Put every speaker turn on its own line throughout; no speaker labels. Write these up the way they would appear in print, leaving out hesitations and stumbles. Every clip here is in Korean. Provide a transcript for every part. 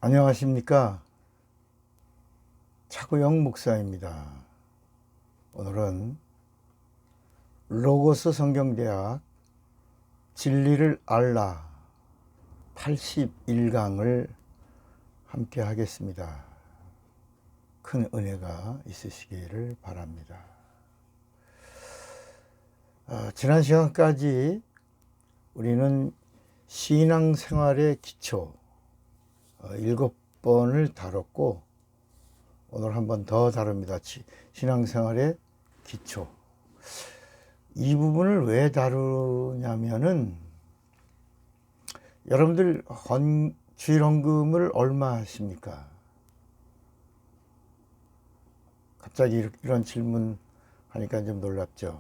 안녕하십니까. 차구영 목사입니다. 오늘은 로고스 성경대학 진리를 알라 81강을 함께 하겠습니다. 큰 은혜가 있으시기를 바랍니다. 지난 시간까지 우리는 신앙생활의 기초 7번을 다뤘고, 오늘 한 번 더 다룹니다. 신앙생활의 기초. 이 부분을 왜 다루냐면은, 여러분들 주일헌금을 얼마 하십니까? 갑자기 이런 질문 하니까 좀 놀랍죠.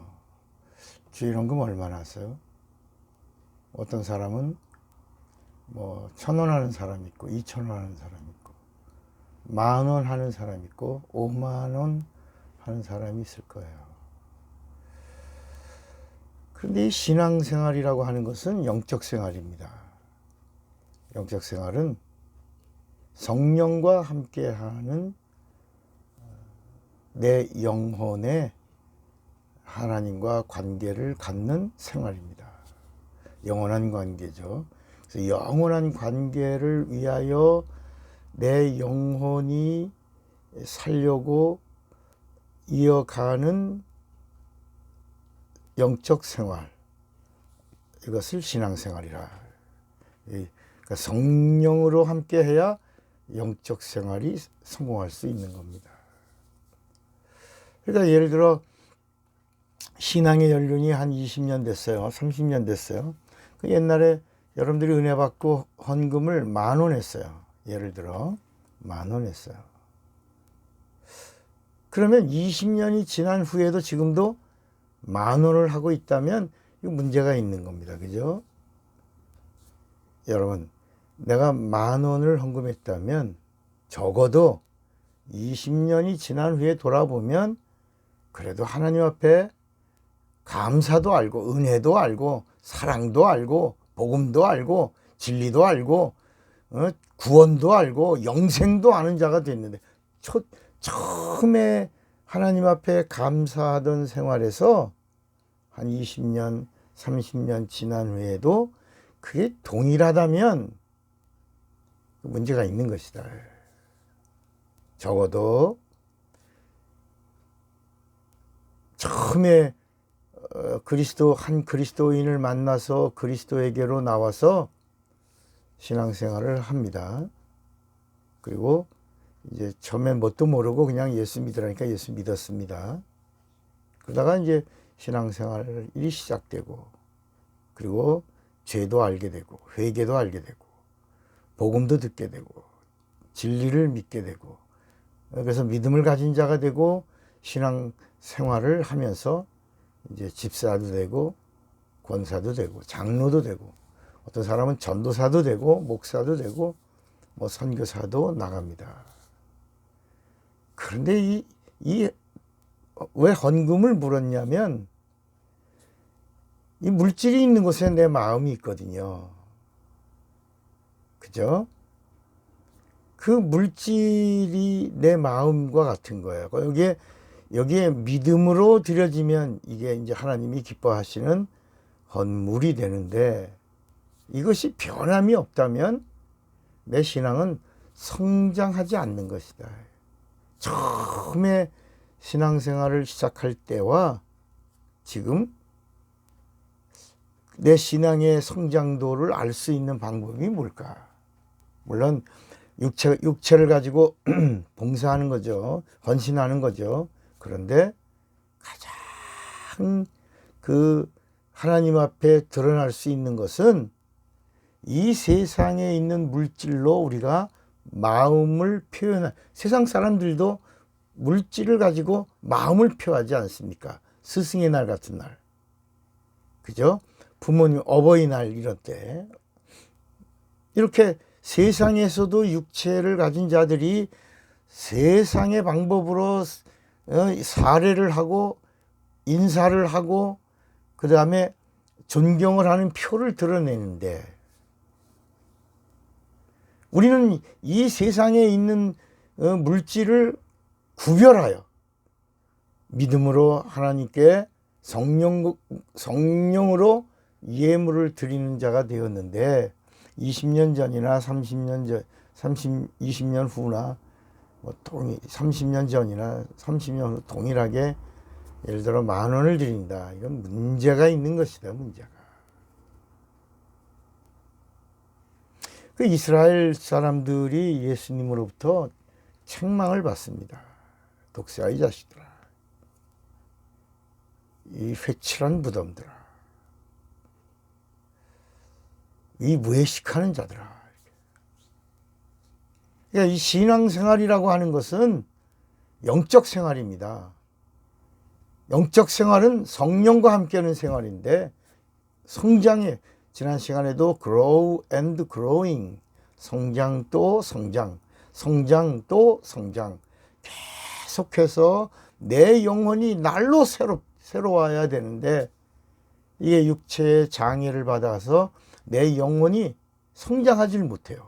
주일헌금 얼마나 하세요? 어떤 사람은 1,000원 하는 사람 있고 2,000원 하는 사람 있고 10,000원 하는 사람 있고 50,000원 하는 사람이 있을 거예요. 그런데 이 신앙생활이라고 하는 것은 영적 생활입니다. 영적 생활은 성령과 함께하는 내 영혼의 하나님과 관계를 갖는 생활입니다. 영원한 관계죠. 그래서 영원한 관계를 위하여 내 영혼이 살려고 이어가는 영적 생활, 이것을 신앙생활이라. 그러니까 성령으로 함께 해야 영적 생활이 성공할 수 있는 겁니다. 그러니까 예를 들어 신앙의 연륜이 한 20년 됐어요. 30년 됐어요. 그 옛날에 여러분들이 은혜 받고 헌금을 10,000원 했어요. 예를 들어 10,000원 했어요. 그러면 20년이 지난 후에도 지금도 10,000원을 하고 있다면 이거 문제가 있는 겁니다. 그죠? 여러분, 내가 10,000원을 헌금했다면 적어도 20년이 지난 후에 돌아보면 그래도 하나님 앞에 감사도 알고 은혜도 알고 사랑도 알고 복음도 알고 진리도 알고 구원도 알고 영생도 아는 자가 됐는데, 처음에 하나님 앞에 감사하던 생활에서 한 20년 30년 지난 후에도 그게 동일하다면 문제가 있는 것이다. 적어도 처음에 한 그리스도인을 만나서 그리스도에게로 나와서 신앙생활을 합니다. 그리고 이제 처음엔 뭣도 모르고 그냥 예수 믿으라니까 예수 믿었습니다. 그러다가 이제 신앙생활이 시작되고, 그리고 죄도 알게 되고 회개도 알게 되고 복음도 듣게 되고 진리를 믿게 되고, 그래서 믿음을 가진 자가 되고 신앙생활을 하면서 이제 집사도 되고 권사도 되고 장로도 되고, 어떤 사람은 전도사도 되고 목사도 되고 선교사도 나갑니다. 그런데 왜 헌금을 물었냐면, 이 물질이 있는 곳에 내 마음이 있거든요. 그죠? 그 물질이 내 마음과 같은 거예요. 여기에 믿음으로 드려지면 이게 이제 하나님이 기뻐하시는 헌물이 되는데, 이것이 변함이 없다면 내 신앙은 성장하지 않는 것이다. 처음에 신앙생활을 시작할 때와 지금 내 신앙의 성장도를 알 수 있는 방법이 뭘까? 물론 육체를 가지고 봉사하는 거죠. 헌신하는 거죠. 그런데 가장 하나님 앞에 드러날 수 있는 것은 이 세상에 있는 물질로 우리가 마음을 세상 사람들도 물질을 가지고 마음을 표하지 않습니까? 스승의 날 같은 날, 그죠? 부모님 어버이날 이럴 때 이렇게 세상에서도 육체를 가진 자들이 세상의 방법으로 사례를 하고 인사를 하고 그 다음에 존경을 하는 표를 드러내는데, 우리는 이 세상에 있는 물질을 구별하여 믿음으로 하나님께 성령으로 예물을 드리는 자가 되었는데 20년 전이나 30년 전, 20년 후나 30년 전이나 30년 후 동일하게 예를 들어 10,000원을 드린다. 이건 문제가 있는 것이다. 문제가. 그 이스라엘 사람들이 예수님으로부터 책망을 받습니다. 독사의 자식들아, 이 회칠한 무덤들아, 이 무예식하는 자들아. 그러니까 이 신앙생활이라고 하는 것은 영적 생활입니다. 영적 생활은 성령과 함께하는 생활인데 성장에 지난 시간에도 grow and growing, 성장 또 성장, 성장 또 성장, 계속해서 내 영혼이 날로 새로워야 되는데 이게 육체의 장애를 받아서 내 영혼이 성장하지를 못해요.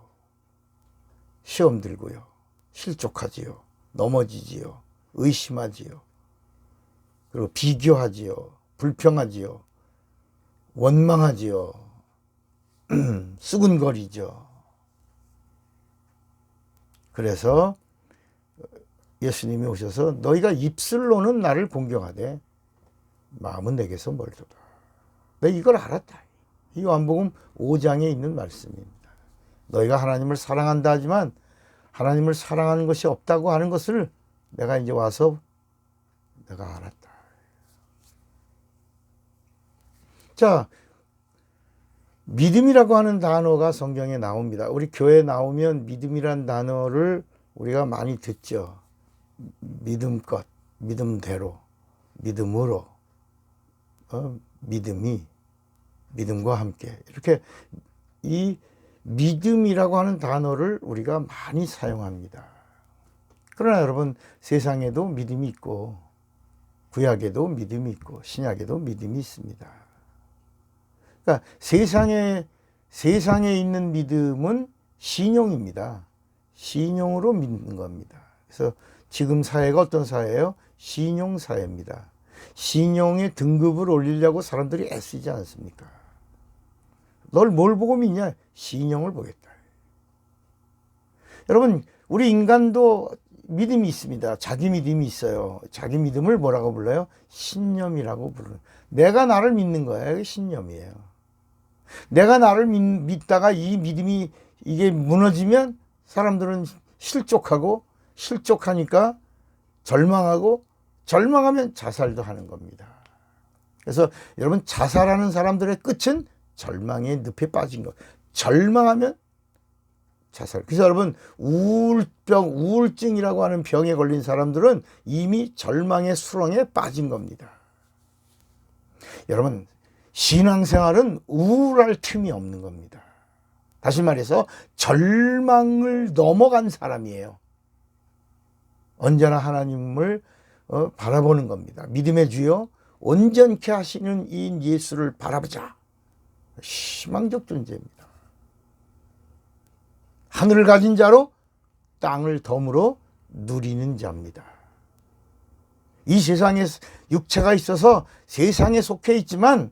시험 들고요, 실족하지요, 넘어지지요, 의심하지요, 그리고 비교하지요, 불평하지요, 원망하지요, 수근거리죠. 그래서 예수님이 오셔서 너희가 입술로는 나를 공경하되 마음은 내게서 멀도다. 내가 이걸 알았다. 이 요한복음 5장에 있는 말씀입니다. 너희가 하나님을 사랑한다 하지만 하나님을 사랑하는 것이 없다고 하는 것을 내가 이제 와서 내가 알았다. 자, 믿음이라고 하는 단어가 성경에 나옵니다. 우리 교회에 나오면 믿음이란 단어를 우리가 많이 듣죠. 믿음껏, 믿음대로, 믿음으로, 믿음이, 믿음과 함께. 이렇게 이 믿음이라고 하는 단어를 우리가 많이 사용합니다. 그러나 여러분, 세상에도 믿음이 있고 구약에도 믿음이 있고 신약에도 믿음이 있습니다. 그러니까 세상에 있는 믿음은 신용입니다. 신용으로 믿는 겁니다. 그래서 지금 사회가 어떤 사회예요? 신용 사회입니다. 신용의 등급을 올리려고 사람들이 애쓰지 않습니까? 널 뭘 보고 믿냐? 신용을 보겠다. 여러분, 우리 인간도 믿음이 있습니다. 자기 믿음이 있어요. 자기 믿음을 뭐라고 불러요? 신념이라고 부르는. 내가 나를 믿는 거예요. 이게 신념이에요. 내가 나를 믿다가 이 믿음이 이게 무너지면 사람들은 실족하니까 절망하고, 절망하면 자살도 하는 겁니다. 그래서 여러분, 자살하는 사람들의 끝은 절망의 늪에 빠진 것. 절망하면 자살. 그래서 여러분, 우울증이라고 하는 병에 걸린 사람들은 이미 절망의 수렁에 빠진 겁니다. 여러분, 신앙생활은 우울할 틈이 없는 겁니다. 다시 말해서 절망을 넘어간 사람이에요. 언제나 하나님을 바라보는 겁니다. 믿음의 주여 온전케 하시는 이 예수를 바라보자. 희망적 존재입니다. 하늘을 가진 자로 땅을 덤으로 누리는 자입니다. 이 세상에 육체가 있어서 세상에 속해 있지만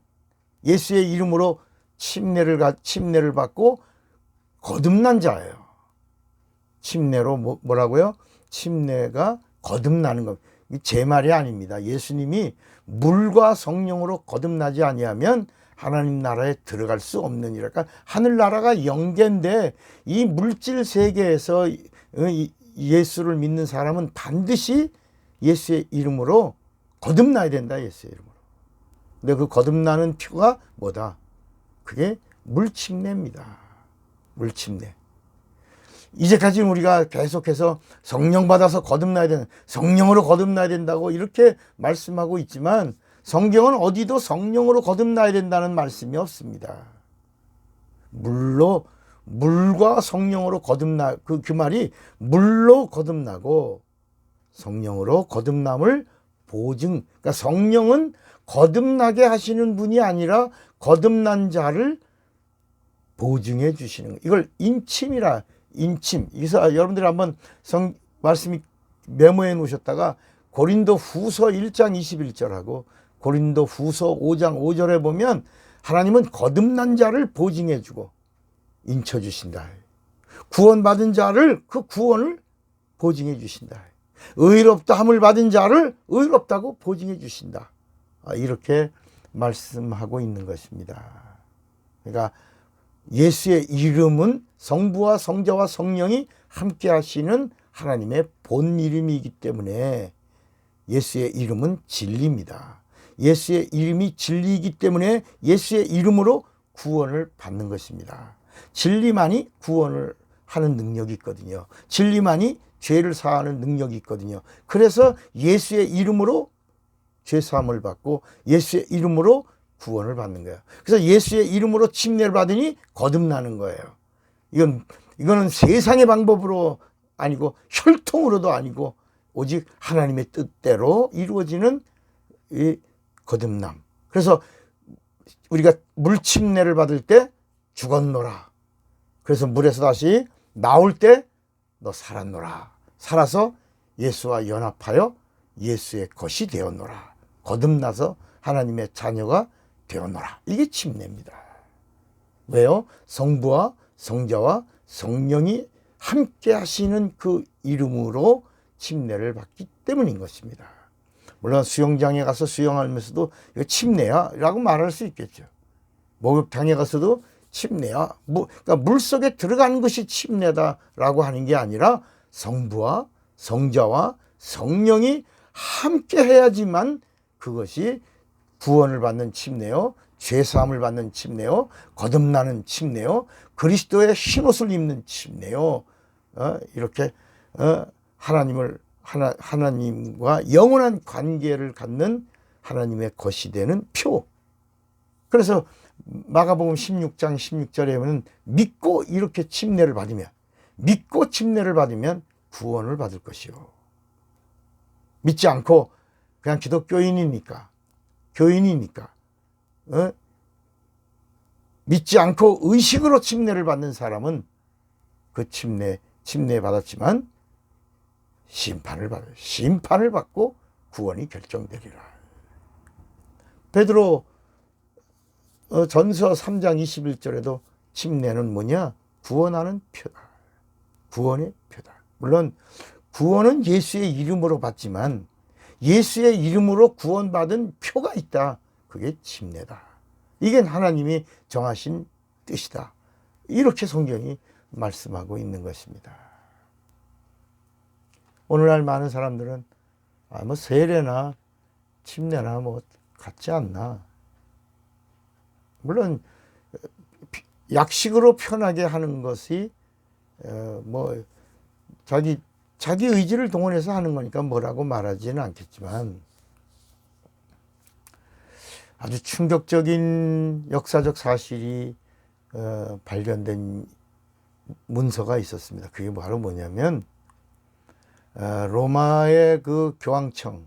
예수의 이름으로 침례를 받고 거듭난 자예요. 침례로 뭐라고요? 침례가 거듭나는 것. 제 말이 아닙니다. 예수님이 물과 성령으로 거듭나지 아니하면 하나님 나라에 들어갈 수 없느니라. 하늘나라가 영계인데 이 물질 세계에서 예수를 믿는 사람은 반드시 예수의 이름으로 거듭나야 된다. 예수의 이름으로. 근데 그 거듭나는 표가 뭐다? 그게 물침례입니다. 물침례. 이제까지 우리가 계속해서 성령 받아서 거듭나야 되는, 성령으로 거듭나야 된다고 이렇게 말씀하고 있지만 성경은 어디도 성령으로 거듭나야 된다는 말씀이 없습니다. 물과 성령으로 그 말이 물로 거듭나고 성령으로 거듭남을 보증. 그러니까 성령은 거듭나게 하시는 분이 아니라 거듭난 자를 보증해 주시는 거. 이걸 인침이라 인침. 여기서 여러분들이 한번 말씀이 메모해 놓으셨다가 고린도 후서 1장 21절하고 고린도 후서 5장 5절에 보면 하나님은 거듭난 자를 보증해 주고 인쳐 주신다. 구원받은 자를 그 구원을 보증해 주신다. 의롭다 함을 받은 자를 의롭다고 보증해 주신다. 이렇게 말씀하고 있는 것입니다. 그러니까 예수의 이름은 성부와 성자와 성령이 함께 하시는 하나님의 본 이름이기 때문에 예수의 이름은 진리입니다. 예수의 이름이 진리이기 때문에 예수의 이름으로 구원을 받는 것입니다. 진리만이 구원을 하는 능력이 있거든요. 진리만이 죄를 사하는 능력이 있거든요. 그래서 예수의 이름으로 죄사함을 받고 예수의 이름으로 구원을 받는 거예요. 그래서 예수의 이름으로 침례를 받으니 거듭나는 거예요. 이거는 세상의 방법으로 아니고 혈통으로도 아니고 오직 하나님의 뜻대로 이루어지는 이 거듭남. 그래서 우리가 물 침례를 받을 때 죽었노라. 그래서 물에서 다시 나올 때 너 살았노라. 살아서 예수와 연합하여 예수의 것이 되었노라. 거듭나서 하나님의 자녀가 되었노라. 이게 침례입니다. 왜요? 성부와 성자와 성령이 함께 하시는 그 이름으로 침례를 받기 때문인 것입니다. 물론 수영장에 가서 수영하면서도 이거 침례야 라고 말할 수 있겠죠. 목욕탕에 가서도 침례야. 그러니까 물속에 들어가는 것이 침례다라고 하는 게 아니라 성부와 성자와 성령이 함께 해야지만 그것이 구원을 받는 침례요, 죄사함을 받는 침례요, 거듭나는 침례요, 그리스도의 흰옷을 입는 침례요. 이렇게 하나님과 영원한 관계를 갖는 하나님의 것이 되는 표. 그래서 마가복음 16장 16절에 보면 믿고 이렇게 침례를 받으면, 믿고 침례를 받으면 구원을 받을 것이요. 믿지 않고 그냥 기독교인이니까, 교인이니까, 믿지 않고 의식으로 침례를 받는 사람은 그 침례 받았지만 심판을 받아요. 심판을 받고 구원이 결정되리라. 베드로 전서 3장 21절에도 침례는 뭐냐? 구원하는 표다. 구원의 표다. 물론 구원은 예수의 이름으로 받지만 예수의 이름으로 구원받은 표가 있다. 그게 침례다. 이게 하나님이 정하신 뜻이다. 이렇게 성경이 말씀하고 있는 것입니다. 오늘날 많은 사람들은 뭐 세례나 침례나 뭐 같지 않나. 물론 약식으로 편하게 하는 것이 뭐 자기 의지를 동원해서 하는 거니까 뭐라고 말하지는 않겠지만 아주 충격적인 역사적 사실이 발견된 문서가 있었습니다. 그게 바로 뭐냐면 로마의 그 교황청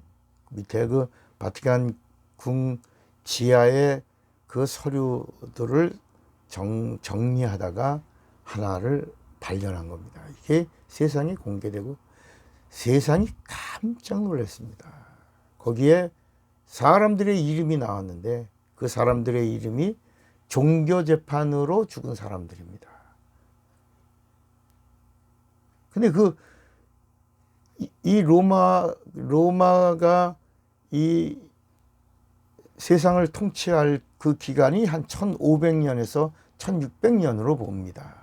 밑에 그 바티칸 궁 지하에 그 서류들을 정리하다가 하나를 발견한 겁니다. 이게 세상에 공개되고 세상이 깜짝 놀랐습니다. 거기에 사람들의 이름이 나왔는데 그 사람들의 이름이 종교재판으로 죽은 사람들입니다. 근데 이 로마가 이 세상을 통치할 그 기간이 한 1500년에서 1600년으로 봅니다.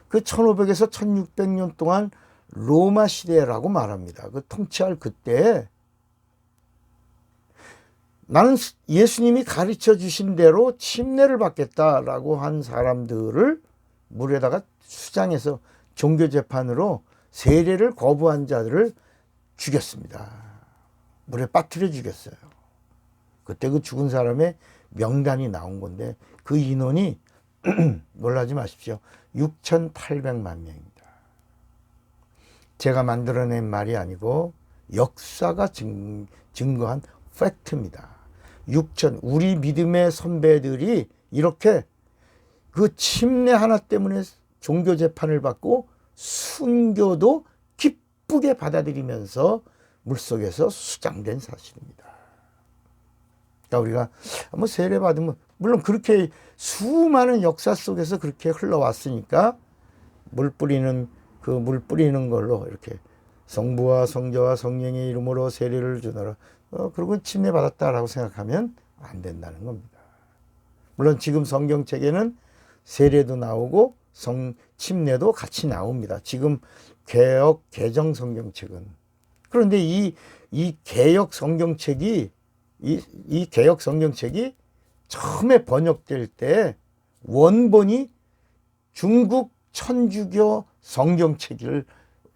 그 1500에서 1600년 동안 로마 시대라고 말합니다. 그 통치할 그때에 나는 예수님이 가르쳐 주신 대로 침례를 받겠다라고 한 사람들을 물에다가 수장해서 종교재판으로 세례를 거부한 자들을 죽였습니다. 물에 빠뜨려 죽였어요. 그때 그 죽은 사람의 명단이 나온 건데 그 인원이 놀라지 마십시오. 6,800만 명입니다. 제가 만들어낸 말이 아니고 역사가 증거한 팩트입니다. 우리 믿음의 선배들이 이렇게 그 침례 하나 때문에 종교 재판을 받고 순교도 기쁘게 받아들이면서 물속에서 수장된 사실입니다. 그러니까 우리가 뭐 세례 받으면 물론 그렇게 수많은 역사 속에서 그렇게 흘러왔으니까 물 뿌리는 걸로 이렇게 성부와 성자와 성령의 이름으로 세례를 주노라. 그리고 침례 받았다라고 생각하면 안 된다는 겁니다. 물론 지금 성경책에는 세례도 나오고 침례도 같이 나옵니다. 지금 개역 개정 성경책은. 그런데 이 개역 성경책이 이 개역 성경책이 처음에 번역될 때 원본이 중국 천주교 성경책을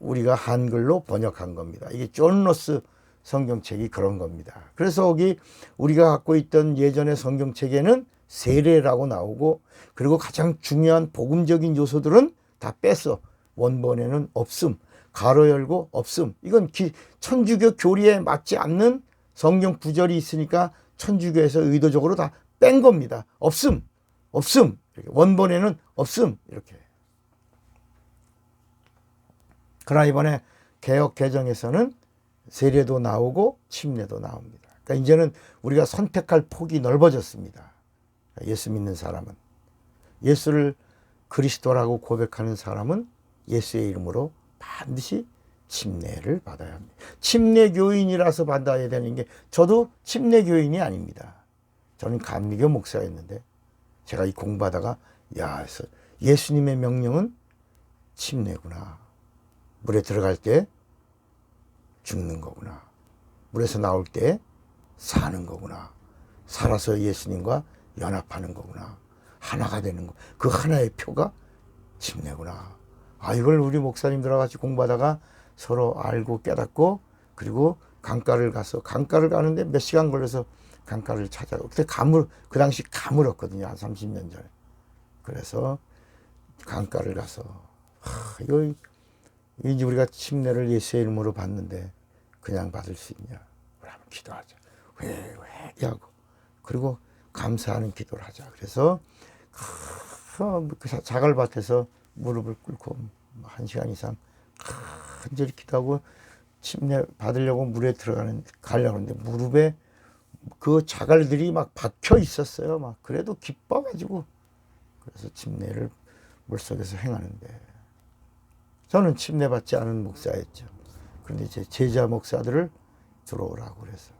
우리가 한글로 번역한 겁니다. 이게 존 로스 성경책이 그런 겁니다. 그래서 여기 우리가 갖고 있던 예전의 성경책에는 세례라고 나오고, 그리고 가장 중요한 복음적인 요소들은 다 뺐어. 원본에는 없음, 가로 열고 없음. 이건 천주교 교리에 맞지 않는 성경 구절이 있으니까 천주교에서 의도적으로 다 뺀 겁니다. 없음, 없음. 이렇게. 원본에는 없음. 이렇게. 그러나 이번에 개역 개정에서는 세례도 나오고 침례도 나옵니다. 그러니까 이제는 우리가 선택할 폭이 넓어졌습니다. 예수 믿는 사람은, 예수를 그리스도라고 고백하는 사람은 예수의 이름으로 반드시 침례를 받아야 합니다. 침례 교인이라서 받아야 되는 게, 저도 침례 교인이 아닙니다. 저는 감리교 목사였는데 제가 이 공부하다가 예수님의 명령은 침례구나. 물에 들어갈 때 죽는 거구나. 물에서 나올 때 사는 거구나. 살아서 예수님과 연합하는 거구나. 하나가 되는 거. 그 하나의 표가 침례구나. 이걸 우리 목사님들하고 같이 공부하다가 서로 알고 깨닫고, 그리고 강가를 가는데 몇 시간 걸려서 강가를 찾아가고, 그때 그 당시 가물었거든요. 한 30년 전에. 그래서 강가를 가서 이거 이제 우리가 침례를 예수의 이름으로 받는데 그냥 받을 수 있냐? 우리 한번 기도하자. 회개하고, 그리고 감사하는 기도를 하자. 그래서 그 자갈밭에서 무릎을 꿇고 1시간 이상 간절히 기도하고 침례 받으려고 물에 가려고 하는데 무릎에 그 자갈들이 막 박혀 있었어요. 막 그래도 기뻐가지고, 그래서 침례를 물속에서 행하는데, 저는 침례 받지 않은 목사였죠. 그런데 제 제자 목사들을 들어오라고 그래서.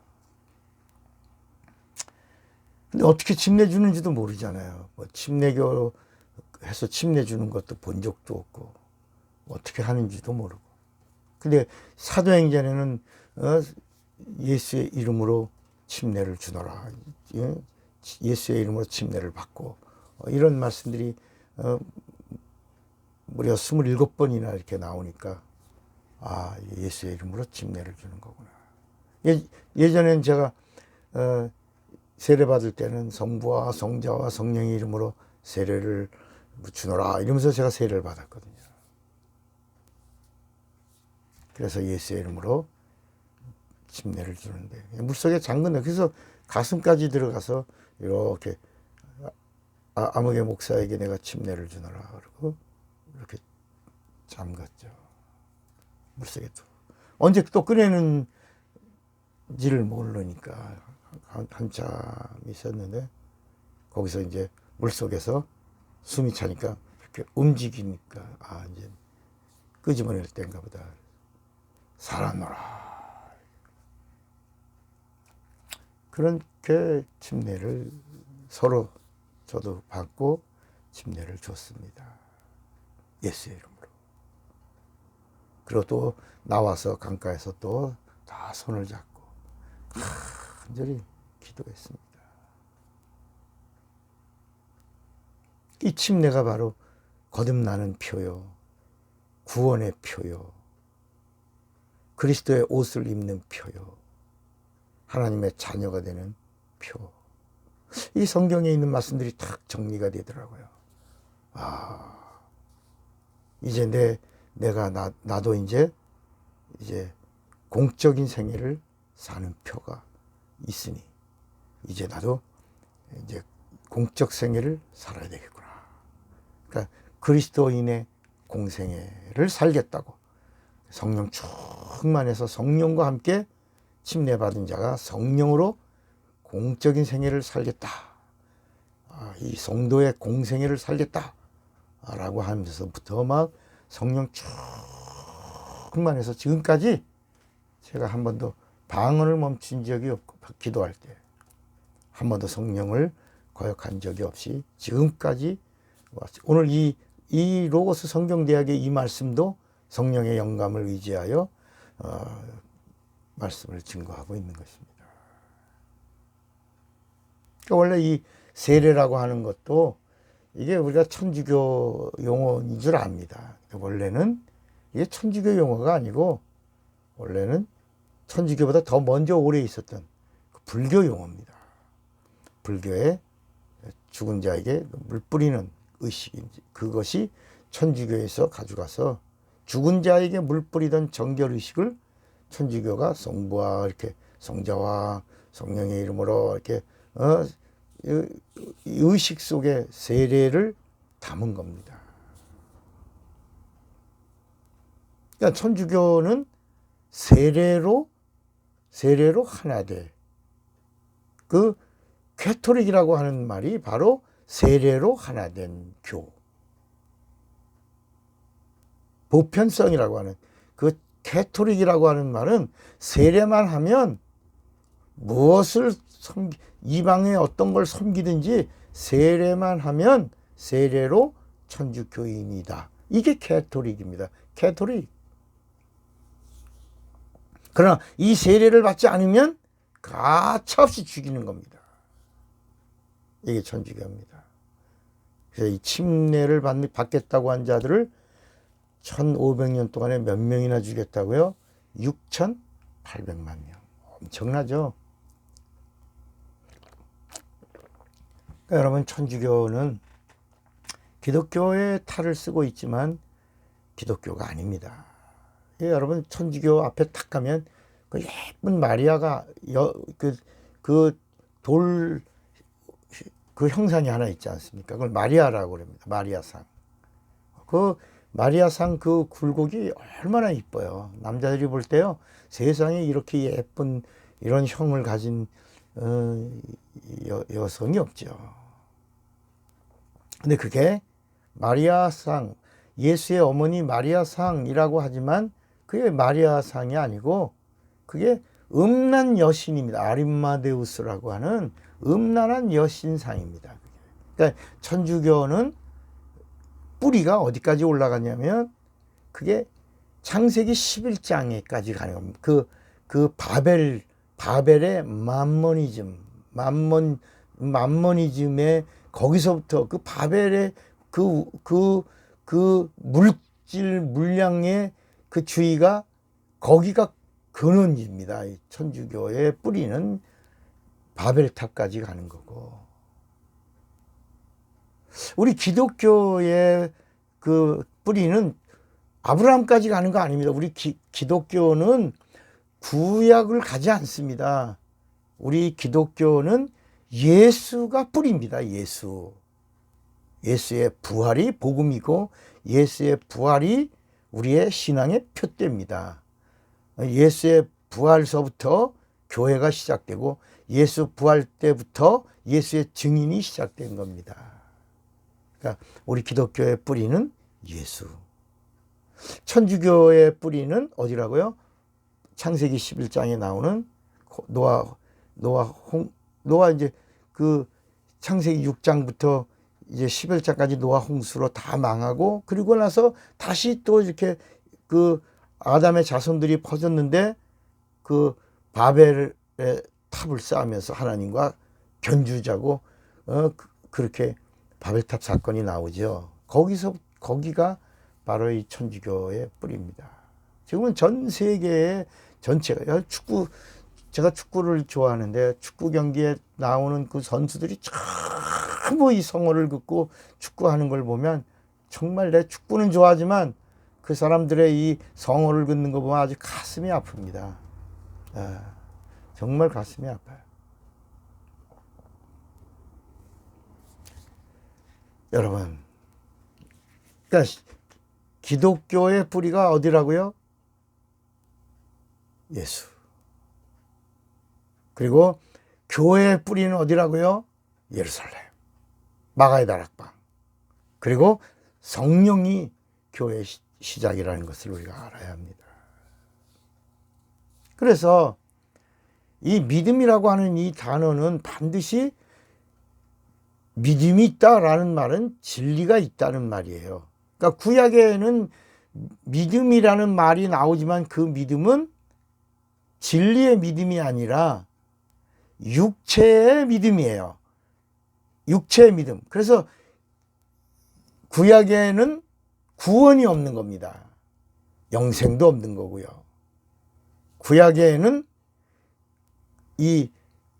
근데 어떻게 침례 주는지도 모르잖아요. 뭐 침례교 해서 침례 주는 것도 본 적도 없고, 어떻게 하는지도 모르고. 근데 사도행전에는 예수의 이름으로 침례를 주노라. 예수의 이름으로 침례를 받고, 이런 말씀들이 무려 27번이나 이렇게 나오니까, 예수의 이름으로 침례를 주는 거구나. 예전엔 제가 세례 받을 때는 성부와 성자와 성령의 이름으로 세례를 주노라 이러면서 제가 세례를 받았거든요. 그래서 예수의 이름으로 침례를 주는데, 물속에 잠근다. 그래서 가슴까지 들어가서 이렇게 아무개 목사에게 내가 침례를 주노라 그러고 이렇게 잠갔죠. 물속에 또 언제 또 꺼내는지를 모르니까 한참 있었는데, 거기서 이제 물속에서 숨이 차니까 이렇게 움직이니까 이제 끄집어낼 때인가 보다. 살았노라. 그렇게 침례를 서로 저도 받고 침례를 줬습니다. 예수의 이름으로. 그리고 또 나와서 강가에서 또 다 손을 잡고 간절히 기도했습니다. 이 침례가 바로 거듭나는 표요, 구원의 표요, 그리스도의 옷을 입는 표요, 하나님의 자녀가 되는 표. 이 성경에 있는 말씀들이 딱 정리가 되더라고요. 이제 나도 이제 공적인 생애를 사는 표가 있으니, 이제 나도 이제 공적 생애를 살아야 되겠구나. 그러니까 그리스도인의 공생애를 살겠다고, 성령 충만해서 성령과 함께 침례받은 자가 성령으로 공적인 생애를 살겠다, 이 성도의 공생애를 살겠다 라고 하면서부터 막 성령 충만해서 지금까지 제가 한 번도 방언을 멈춘 적이 없고, 기도할 때 한 번도 성령을 거역한 적이 없이 지금까지 왔어요. 오늘 이 로고스 성경대학의 이 말씀도 성령의 영감을 의지하여 말씀을 증거하고 있는 것입니다. 그러니까 원래 이 세례라고 하는 것도 이게 우리가 천주교 용어인 줄 압니다. 원래는 이게 천주교 용어가 아니고 원래는 천주교보다 더 먼저 오래 있었던 그 불교 용어입니다. 불교의 죽은 자에게 물 뿌리는 의식인지, 그것이 천주교에서 가져가서 죽은 자에게 물 뿌리던 정결 의식을 천주교가 성부와 이렇게 성자와 성령의 이름으로 이렇게 의식 속에 세례를 담은 겁니다. 그러니까 천주교는 세례로 하나 돼. 그 캐토릭이라고 하는 말이 바로 세례로 하나 된 교. 보편성이라고 하는 그 캐토릭이라고 하는 말은 세례만 하면 무엇을 이방의 어떤 걸 섬기든지 세례만 하면 세례로 천주교인이다. 이게 캐토릭입니다. 캐토릭. 그러나 이 세례를 받지 않으면 가차없이 죽이는 겁니다. 이게 천주교입니다. 그래서 이 침례를 받겠다고 한 자들을 1500년 동안에 몇 명이나 죽였다고요? 6,800만 명. 엄청나죠? 그러니까 여러분, 천주교는 기독교의 탈을 쓰고 있지만 기독교가 아닙니다. 여러분, 천주교 앞에 탁 가면 그 예쁜 마리아가 그 형상이 하나 있지 않습니까? 그걸 마리아라고 그럽니다. 마리아상. 그 마리아상 그 굴곡이 얼마나 이뻐요. 남자들이 볼 때요, 세상에 이렇게 예쁜 이런 형을 가진 여성이 없죠. 근데 그게 마리아상, 예수의 어머니 마리아상이라고 하지만 그게 마리아상이 아니고 그게 음란 여신입니다. 아림마데우스라고 하는 음란한 여신상입니다. 그러니까 천주교는 뿌리가 어디까지 올라가냐면 그게 창세기 11장에까지 가는 겁니다. 그 바벨의 맘모니즘의 거기서부터 그 바벨의 그 물량의 그 주의가 거기가 근원입니다. 천주교의 뿌리는 바벨탑까지 가는 거고, 우리 기독교의 그 뿌리는 아브라함까지 가는 거 아닙니다. 우리 기독교는 구약을 가지 않습니다. 우리 기독교는 예수가 뿌리입니다. 예수의 부활이 복음이고 예수의 부활이 우리의 신앙의 표대입니다. 예수의 부활서부터 교회가 시작되고 예수 부활 때부터 예수의 증인이 시작된 겁니다. 그러니까 우리 기독교의 뿌리는 예수. 천주교의 뿌리는 어디라고요? 창세기 11장에 나오는 노아 이제 그 창세기 6장부터 이제 11장까지 노아 홍수로 다 망하고, 그리고 나서 다시 또 이렇게 그 아담의 자손들이 퍼졌는데 그 바벨의 탑을 쌓으면서 하나님과 견주자고 그렇게 바벨탑 사건이 나오죠. 거기가 바로 이 천주교의 뿌리입니다. 지금은 전 세계의 전체가 제가 축구를 좋아하는데 축구 경기에 나오는 그 선수들이 전부 이 성호를 긋고 축구하는 걸 보면 정말 내 축구는 좋아하지만 그 사람들의 이 성호를 긋는 거 보면 아주 가슴이 아픕니다. 정말 가슴이 아파요. 여러분, 그러니까 기독교의 뿌리가 어디라고요? 예수. 그리고 교회의 뿌리는 어디라고요? 예루살렘. 마가의 다락방. 그리고 성령이 교회의 시작이라는 것을 우리가 알아야 합니다. 그래서 이 믿음이라고 하는 이 단어는 반드시 믿음이 있다라는 말은 진리가 있다는 말이에요. 그러니까 구약에는 믿음이라는 말이 나오지만 그 믿음은 진리의 믿음이 아니라 육체의 믿음이에요. 육체의 믿음. 그래서 구약에는 구원이 없는 겁니다. 영생도 없는 거고요. 구약에는 이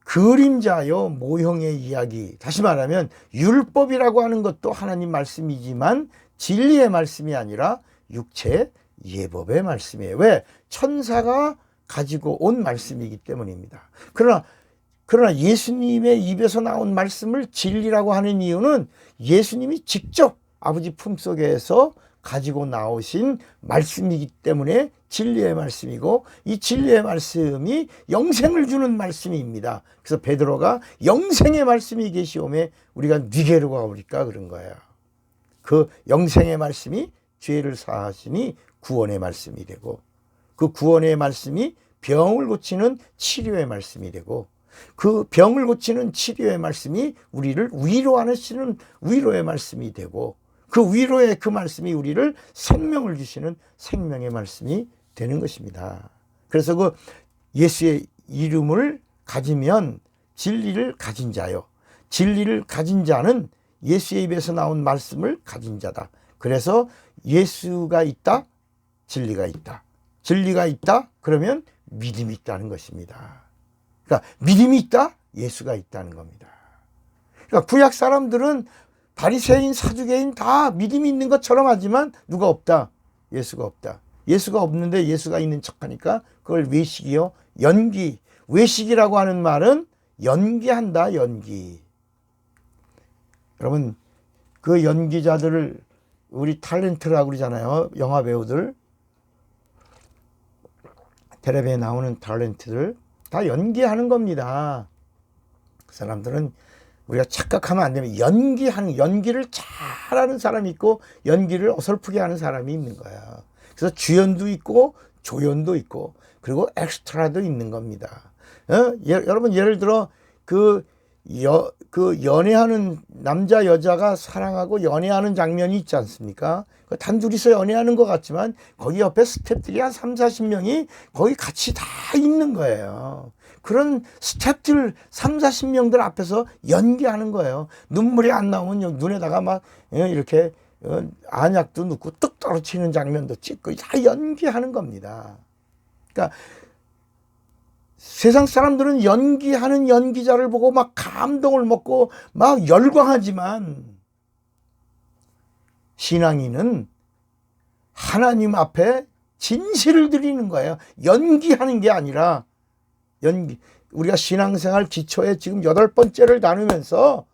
그림자요 모형의 이야기, 다시 말하면 율법이라고 하는 것도 하나님 말씀이지만 진리의 말씀이 아니라 육체의 예법의 말씀이에요. 왜? 천사가 가지고 온 말씀이기 때문입니다. 그러나 예수님의 입에서 나온 말씀을 진리라고 하는 이유는 예수님이 직접 아버지 품속에서 가지고 나오신 말씀이기 때문에 진리의 말씀이고, 이 진리의 말씀이 영생을 주는 말씀입니다. 그래서 베드로가 영생의 말씀이 계시오매 우리가 니게로 가오리까 그런 거예요. 그 영생의 말씀이 죄를 사하시니 구원의 말씀이 되고, 그 구원의 말씀이 병을 고치는 치료의 말씀이 되고, 그 병을 고치는 치료의 말씀이 우리를 위로하시는 위로의 말씀이 되고, 그 위로의 그 말씀이 우리를 생명을 주시는 생명의 말씀이 되는 것입니다. 그래서 그 예수의 이름을 가지면 진리를 가진 자요. 진리를 가진 자는 예수의 입에서 나온 말씀을 가진 자다. 그래서 예수가 있다, 진리가 있다. 진리가 있다, 그러면 믿음이 있다는 것입니다. 그러니까 믿음이 있다, 예수가 있다는 겁니다. 그러니까 구약 사람들은 바리새인, 사두개인 다 믿음이 있는 것처럼 하지만 누가 없다? 예수가 없다. 예수가 없는데 예수가 있는 척하니까 그걸 외식이요, 연기. 외식이라고 하는 말은 연기한다, 연기. 여러분, 그 연기자들을 우리 탤런트라고 그러잖아요. 영화 배우들, 텔레비에 나오는 탤런트들 다 연기하는 겁니다. 그 사람들은 우리가 착각하면 안 되면 연기를 잘하는 사람이 있고 연기를 어설프게 하는 사람이 있는 거야. 그래서 주연도 있고 조연도 있고 그리고 엑스트라도 있는 겁니다. 여러분, 예를 들어 그 연애하는 남자 여자가 사랑하고 연애하는 장면이 있지 않습니까? 단둘이서 연애하는 것 같지만 거기 옆에 스태프들이 한 3, 40명이 거기 같이 다 있는 거예요. 그런 스태프들 3, 40명들 앞에서 연기하는 거예요. 눈물이 안 나오면 눈에다가 막 이렇게 안약도 넣고 뚝 떨어지는 장면도 찍고 다 연기하는 겁니다. 그러니까 세상 사람들은 연기하는 연기자를 보고 막 감동을 먹고 막 열광하지만 신앙인은 하나님 앞에 진실을 드리는 거예요. 연기하는 게 아니라 우리가 신앙생활 기초에 지금 8번째를 나누면서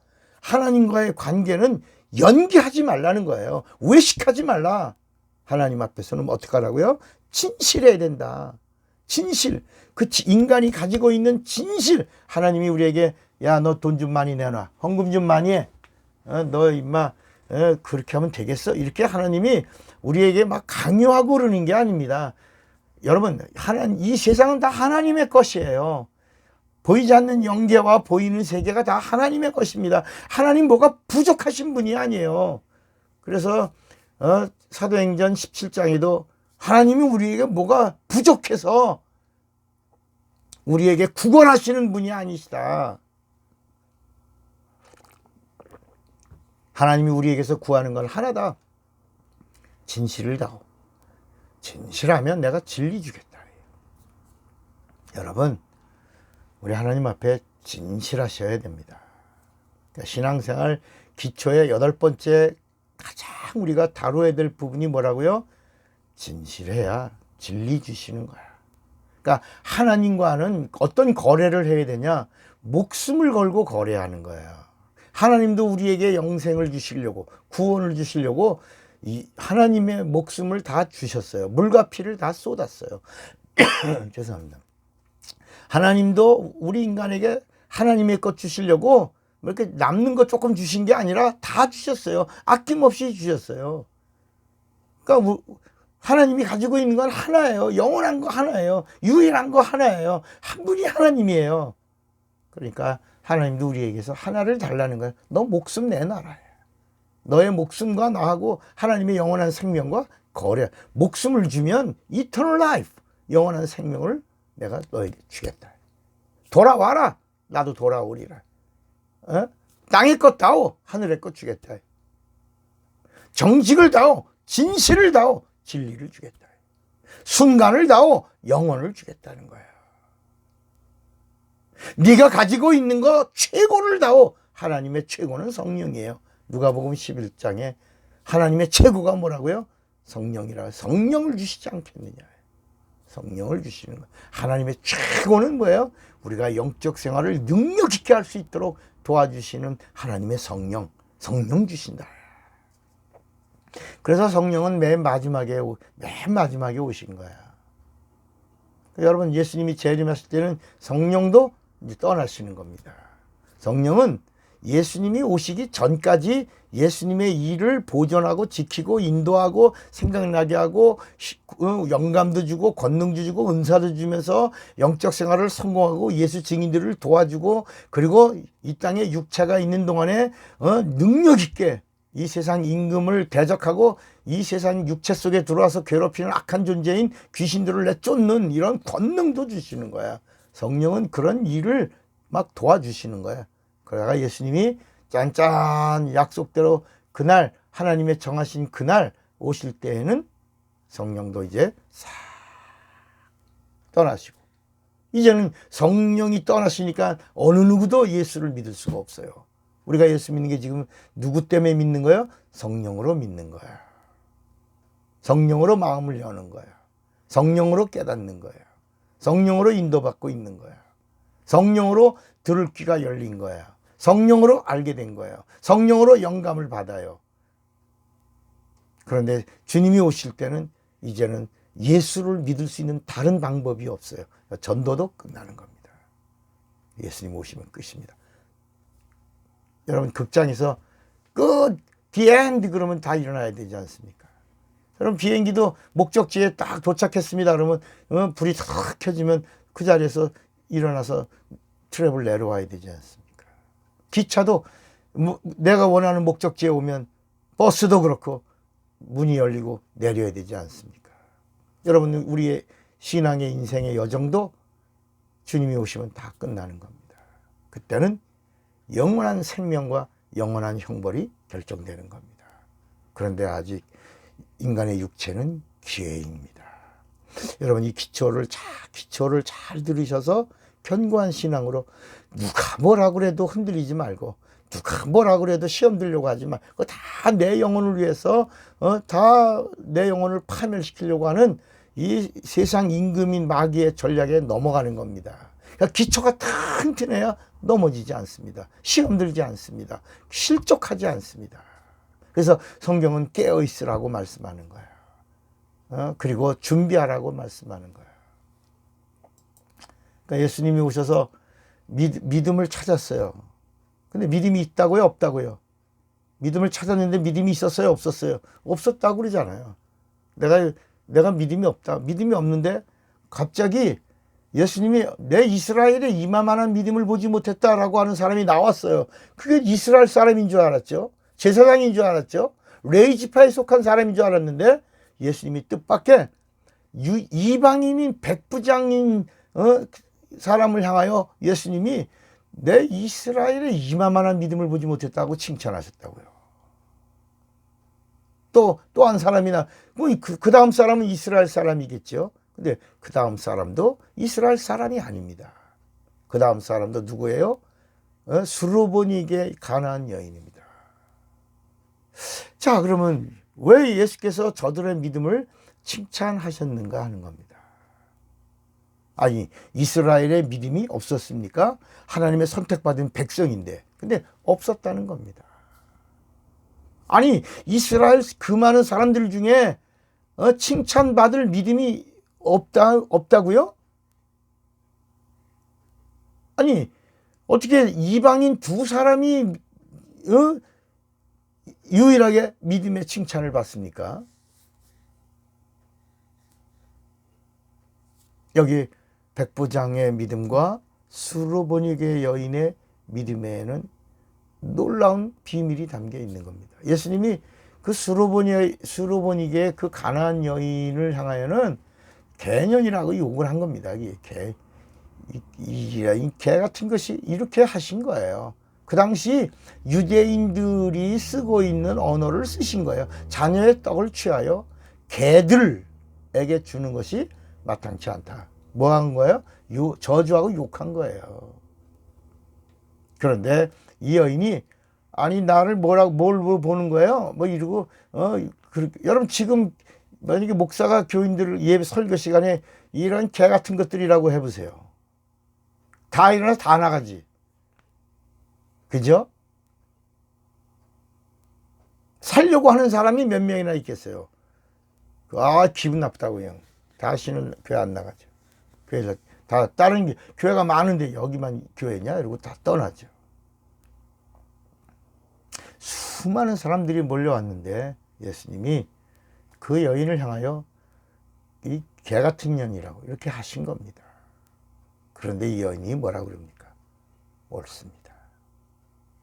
하나님과의 관계는 연기하지 말라는 거예요. 외식하지 말라. 하나님 앞에서는 어떻게 하라고요? 진실해야 된다. 진실. 그 인간이 가지고 있는 진실. 하나님이 우리에게 야, 너 돈 좀 많이 내놔. 헌금 좀 많이 해. 너 임마 그렇게 하면 되겠어? 이렇게 하나님이 우리에게 막 강요하고 그러는 게 아닙니다. 여러분, 이 세상은 다 하나님의 것이에요. 보이지 않는 영계와 보이는 세계가 다 하나님의 것입니다. 하나님 뭐가 부족하신 분이 아니에요. 그래서 사도행전 17장에도 하나님이 우리에게 뭐가 부족해서 우리에게 구걸하시는 분이 아니시다. 하나님이 우리에게서 구하는 건 하나다. 진실을 다오. 진실하면 내가 진리 주겠다. 여러분, 우리 하나님 앞에 진실하셔야 됩니다. 그러니까 신앙생활 기초의 8번째 가장 우리가 다뤄야 될 부분이 뭐라고요? 진실해야 진리 주시는 거야. 그러니까 하나님과는 어떤 거래를 해야 되냐? 목숨을 걸고 거래하는 거예요. 하나님도 우리에게 영생을 주시려고, 구원을 주시려고 이 하나님의 목숨을 다 주셨어요. 물과 피를 다 쏟았어요. 죄송합니다. 하나님도 우리 인간에게 하나님의 것 주시려고 뭐 이렇게 남는 거 조금 주신 게 아니라 다 주셨어요. 아낌없이 주셨어요. 그러니까 하나님이 가지고 있는 건 하나예요. 영원한 거 하나예요. 유일한 거 하나예요. 한 분이 하나님이에요. 그러니까 하나님도 우리에게서 하나를 달라는 거예요. 너 목숨 내놔라. 너의 목숨과 나하고 하나님의 영원한 생명과 거래. 목숨을 주면 eternal life, 영원한 생명을 내가 너에게 주겠다. 돌아와라. 나도 돌아오리라. 땅의 것 다오. 하늘의 것 주겠다. 정직을 다오. 진실을 다오. 진리를 주겠다. 순간을 다오. 영혼을 주겠다는 거야. 네가 가지고 있는 거 최고를 다오. 하나님의 최고는 성령이에요. 누가복음 11장에 하나님의 최고가 뭐라고요? 성령이라. 성령을 주시지 않겠느냐. 성령을 주시는 거예요. 하나님의 최고는 뭐예요? 우리가 영적 생활을 능력 있게 할 수 있도록 도와주시는 하나님의 성령. 성령 주신다. 그래서 성령은 맨 마지막에 오신 거야. 여러분, 예수님이 재림하실 때는 성령도 이제 떠나시는 겁니다. 성령은 예수님이 오시기 전까지 예수님의 일을 보존하고 지키고 인도하고 생각나게 하고 영감도 주고 권능도 주고 은사도 주면서 영적 생활을 성공하고 예수 증인들을 도와주고 그리고 이 땅에 육체가 있는 동안에 능력 있게 이 세상 임금을 대적하고 이 세상 육체 속에 들어와서 괴롭히는 악한 존재인 귀신들을 내쫓는 이런 권능도 주시는 거야. 성령은 그런 일을 막 도와주시는 거야. 그러다가 예수님이 짠짠 약속대로 그날 하나님의 정하신 그날 오실 때에는 성령도 이제 싹 떠나시고 이제는 성령이 떠나시니까 어느 누구도 예수를 믿을 수가 없어요. 우리가 예수 믿는 게 지금 누구 때문에 믿는 거예요? 성령으로 믿는 거야. 성령으로 마음을 여는 거야. 성령으로 깨닫는 거야. 성령으로 인도받고 있는 거야. 성령으로 들을 귀가 열린 거야. 성령으로 알게 된 거예요. 성령으로 영감을 받아요. 그런데 주님이 오실 때는 이제는 예수를 믿을 수 있는 다른 방법이 없어요. 전도도 끝나는 겁니다. 예수님 오시면 끝입니다. 여러분, 극장에서 끝, the end 그러면 다 일어나야 되지 않습니까? 여러분, 비행기도 목적지에 딱 도착했습니다. 그러면 불이 탁 켜지면 그 자리에서 일어나서 트랩을 내려와야 되지 않습니까? 기차도 내가 원하는 목적지에 오면 버스도 그렇고 문이 열리고 내려야 되지 않습니까? 여러분, 우리의 신앙의 인생의 여정도 주님이 오시면 다 끝나는 겁니다. 그때는 영원한 생명과 영원한 형벌이 결정되는 겁니다. 그런데 아직 인간의 육체는 기회입니다. 여러분, 이 기초를 잘 들으셔서 견고한 신앙으로 누가 뭐라 그래도 흔들리지 말고 누가 뭐라 그래도 시험 들려고 하지 말고 다 내 영혼을 위해서 다 내 영혼을 파멸시키려고 하는 이 세상 임금인 마귀의 전략에 넘어가는 겁니다. 그러니까 기초가 튼튼해야 넘어지지 않습니다. 시험 들지 않습니다. 실족하지 않습니다. 그래서 성경은 깨어 있으라고 말씀하는 거예요. 그리고 준비하라고 말씀하는 거예요. 그러니까 예수님이 오셔서 믿음을 찾았어요. 근데 믿음이 있다고요? 없다고요? 믿음을 찾았는데 믿음이 있었어요? 없었어요? 없었다고 그러잖아요. 내가 믿음이 없다. 믿음이 없는데 갑자기 예수님이 내 이스라엘에 이만한 믿음을 보지 못했다라고 하는 사람이 나왔어요. 그게 이스라엘 사람인 줄 알았죠. 제사장인 줄 알았죠. 레위지파에 속한 사람인 줄 알았는데 예수님이 뜻밖의 이방인인 백부장인 사람을 향하여 예수님이 내 이스라엘에 이만한 믿음을 보지 못했다고 칭찬하셨다고요. 또 한 사람이나 그 다음 사람은 이스라엘 사람이겠죠. 근데 그 다음 사람도 이스라엘 사람이 아닙니다. 그 다음 사람도 누구예요? 수르보니게 가나안 여인입니다. 자, 그러면 왜 예수께서 저들의 믿음을 칭찬하셨는가 하는 겁니다. 아니, 이스라엘의 믿음이 없었습니까? 하나님의 선택받은 백성인데. 근데 없었다는 겁니다. 아니 이스라엘 그 많은 사람들 중에 칭찬받을 믿음이 없다고요? 아니 어떻게 이방인 두 사람이 유일하게 믿음의 칭찬을 받습니까? 여기 백부장의 믿음과 수로보니게 여인의 믿음에는 놀라운 비밀이 담겨 있는 겁니다. 예수님이 그 수로보니게의 그 가나안 여인을 향하여는 개년이라고 욕을 한 겁니다. 개 같은 것이 이렇게 하신 거예요. 그 당시 유대인들이 쓰고 있는 언어를 쓰신 거예요. 자녀의 떡을 취하여 개들에게 주는 것이 마땅치 않다. 뭐 한 거예요? 저주하고 욕한 거예요. 그런데 이 여인이 아니 나를 뭘 보는 거예요? 뭐 이러고 여러분 지금 만약에 목사가 교인들을 예배 설교 시간에 이런 개 같은 것들이라고 해보세요. 다 일어나서 다 나가지. 그죠? 살려고 하는 사람이 몇 명이나 있겠어요. 기분 나쁘다고 그냥. 다시는 교회 안 나가죠. 교회에서 다 다른 교회가 많은데 여기만 교회냐? 이러고 다 떠나죠. 수많은 사람들이 몰려왔는데 예수님이 그 여인을 향하여 이 개 같은 년이라고 이렇게 하신 겁니다. 그런데 이 여인이 뭐라고 그럽니까? 옳습니다.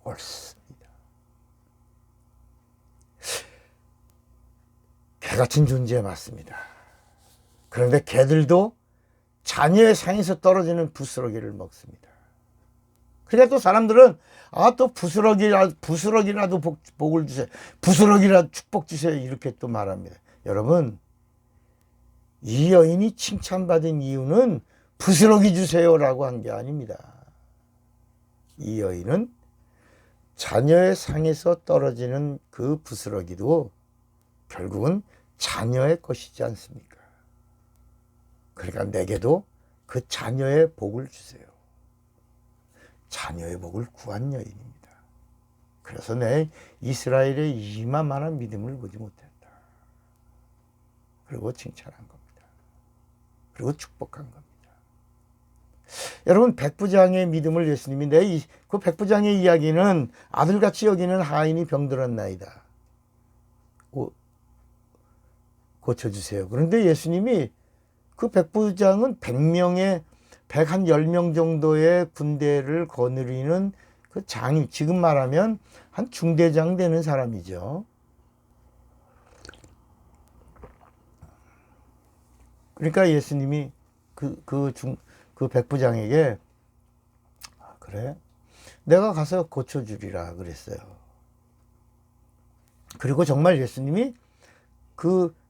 옳습니다. 개 같은 존재 맞습니다. 그런데 개들도 자녀의 상에서 떨어지는 부스러기를 먹습니다. 그러니까 또 사람들은 또 부스러기라도 복을 주세요. 부스러기라도 축복 주세요. 이렇게 또 말합니다. 여러분 이 여인이 칭찬받은 이유는 부스러기 주세요라고 한 게 아닙니다. 이 여인은 자녀의 상에서 떨어지는 그 부스러기도 결국은 자녀의 것이지 않습니까? 그러니까 내게도 그 자녀의 복을 주세요. 자녀의 복을 구한 여인입니다. 그래서 내 이스라엘의 이만한 믿음을 보지 못했다. 그리고 칭찬한 겁니다. 그리고 축복한 겁니다. 여러분 백부장의 믿음을 예수님이 그 백부장의 이야기는 아들같이 여기는 하인이 병들었나이다. 고쳐주세요. 그런데 예수님이 그 백부장은 110명 정도의 군대를 거느리는 그 장임, 지금 말하면 한 중대장 되는 사람이죠. 그러니까 예수님이 그 백부장에게 그래? 내가 가서 고쳐주리라 그랬어요. 그리고 정말 예수님이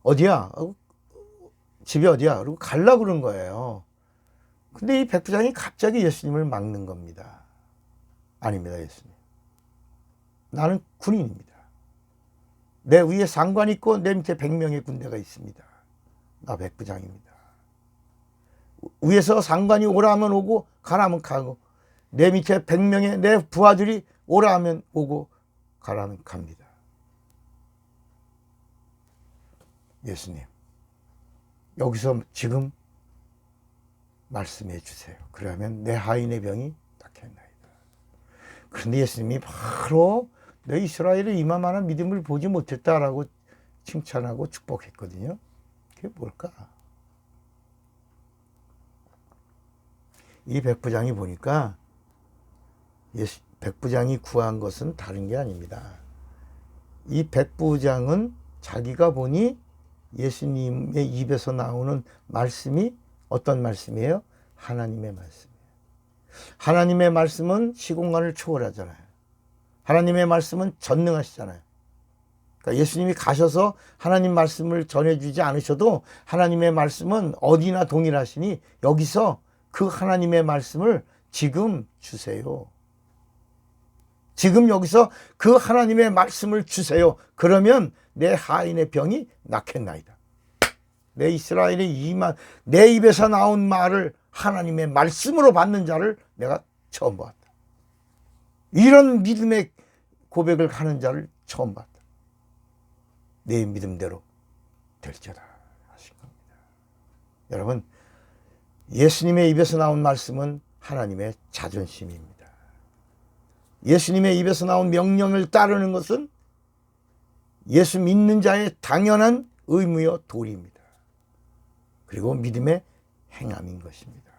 어디야? 집이 어디야? 그리고 가려고 그런 거예요. 근데 이 백부장이 갑자기 예수님을 막는 겁니다. 아닙니다, 예수님. 나는 군인입니다. 내 위에 상관 있고 내 밑에 100명의 군대가 있습니다. 나 백부장입니다. 위에서 상관이 오라 하면 오고 가라 하면 가고 내 밑에 100명의 내 부하들이 오라 하면 오고 가라 하면 갑니다. 예수님, 여기서 지금 말씀해 주세요. 그러면 내 하인의 병이 낫겠나이다. 그런데 예수님이 바로 내 이스라엘의 이만한 믿음을 보지 못했다라고 칭찬하고 축복했거든요. 그게 뭘까? 이 백부장이 보니까 백부장이 구한 것은 다른 게 아닙니다. 이 백부장은 자기가 보니 예수님의 입에서 나오는 말씀이 어떤 말씀이에요? 하나님의 말씀이에요. 하나님의 말씀은 시공간을 초월하잖아요. 하나님의 말씀은 전능하시잖아요. 그러니까 예수님이 가셔서 하나님 말씀을 전해주지 않으셔도 하나님의 말씀은 어디나 동일하시니 여기서 그 하나님의 말씀을 지금 주세요. 지금 여기서 그 하나님의 말씀을 주세요. 그러면 내 하인의 병이 낫겠나이다. 내 이스라엘의 내 입에서 나온 말을 하나님의 말씀으로 받는 자를 내가 처음 봤다. 이런 믿음의 고백을 하는 자를 처음 봤다. 내 믿음대로 될지어다 하신 겁니다. 여러분, 예수님의 입에서 나온 말씀은 하나님의 자존심입니다. 예수님의 입에서 나온 명령을 따르는 것은 예수 믿는 자의 당연한 의무요 도리입니다. 그리고 믿음의 행함인 것입니다.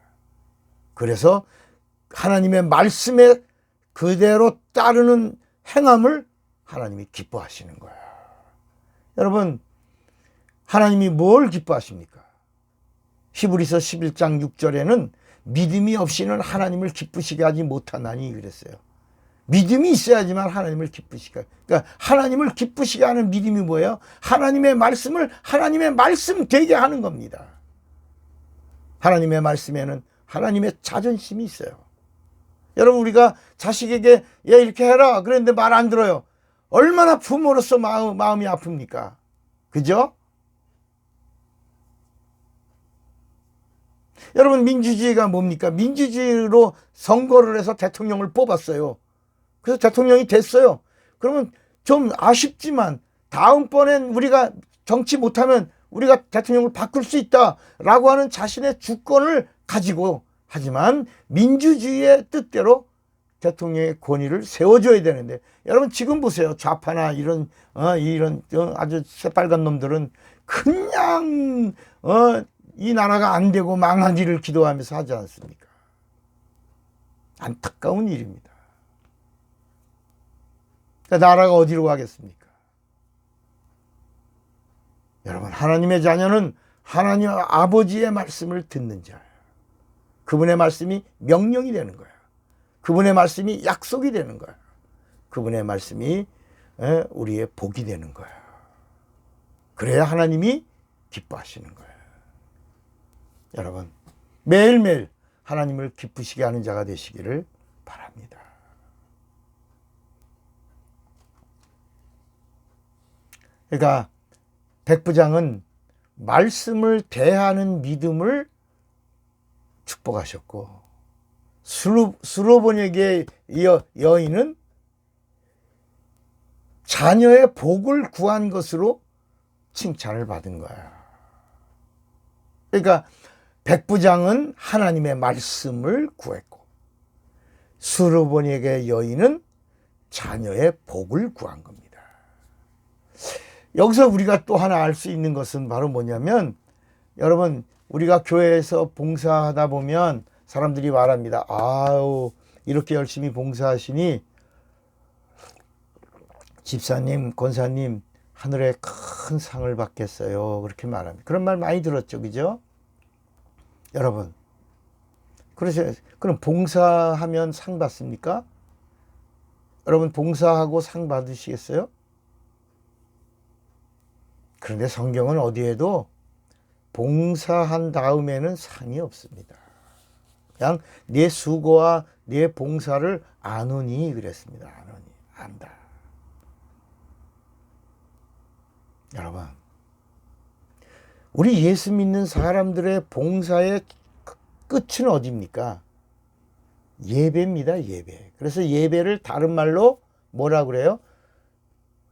그래서 하나님의 말씀에 그대로 따르는 행함을 하나님이 기뻐하시는 거예요. 여러분, 하나님이 뭘 기뻐하십니까? 히브리서 11장 6절에는 믿음이 없이는 하나님을 기쁘시게 하지 못하나니 그랬어요. 믿음이 있어야지만 하나님을 기쁘시게. 그러니까 하나님을 기쁘시게 하는 믿음이 뭐예요? 하나님의 말씀을 하나님의 말씀 되게 하는 겁니다. 하나님의 말씀에는 하나님의 자존심이 있어요. 여러분, 우리가 자식에게 얘 이렇게 해라 그랬는데 말 안 들어요. 얼마나 부모로서 마음이 아픕니까? 그죠? 여러분, 민주주의가 뭡니까? 민주주의로 선거를 해서 대통령을 뽑았어요. 그래서 대통령이 됐어요. 그러면 좀 아쉽지만 다음번엔 우리가 정치 못하면 우리가 대통령을 바꿀 수 있다라고 하는 자신의 주권을 가지고, 하지만 민주주의의 뜻대로 대통령의 권위를 세워줘야 되는데, 여러분 지금 보세요. 좌파나 이런 아주 새빨간 놈들은 그냥 이 나라가 안 되고 망하기를 기도하면서 하지 않습니까? 안타까운 일입니다. 그러니까 나라가 어디로 가겠습니까? 여러분, 하나님의 자녀는 하나님 아버지의 말씀을 듣는 자예요. 그분의 말씀이 명령이 되는 거예요. 그분의 말씀이 약속이 되는 거예요. 그분의 말씀이 우리의 복이 되는 거예요. 그래야 하나님이 기뻐하시는 거예요. 여러분, 매일매일 하나님을 기쁘시게 하는 자가 되시기를 바랍니다. 그러니까 백부장은 말씀을 대하는 믿음을 축복하셨고, 수로보니에게 여인은 자녀의 복을 구한 것으로 칭찬을 받은 거야. 그러니까 백부장은 하나님의 말씀을 구했고, 수로보니에게 여인은 자녀의 복을 구한 겁니다. 여기서 우리가 또 하나 알 수 있는 것은 바로 뭐냐면, 여러분, 우리가 교회에서 봉사하다 보면 사람들이 말합니다. 아우, 이렇게 열심히 봉사하시니 집사님, 권사님 하늘에 큰 상을 받겠어요. 그렇게 말합니다. 그런 말 많이 들었죠, 그죠? 여러분, 그럼 봉사하면 상 받습니까? 여러분, 봉사하고 상 받으시겠어요? 그런데 성경은 어디에도 봉사한 다음에는 상이 없습니다. 그냥 네 수고와 네 봉사를 아노니 그랬습니다. 아노니, 안다. 여러분, 우리 예수 믿는 사람들의 봉사의 끝은 어디입니까? 예배입니다. 예배. 그래서 예배를 다른 말로 뭐라 그래요?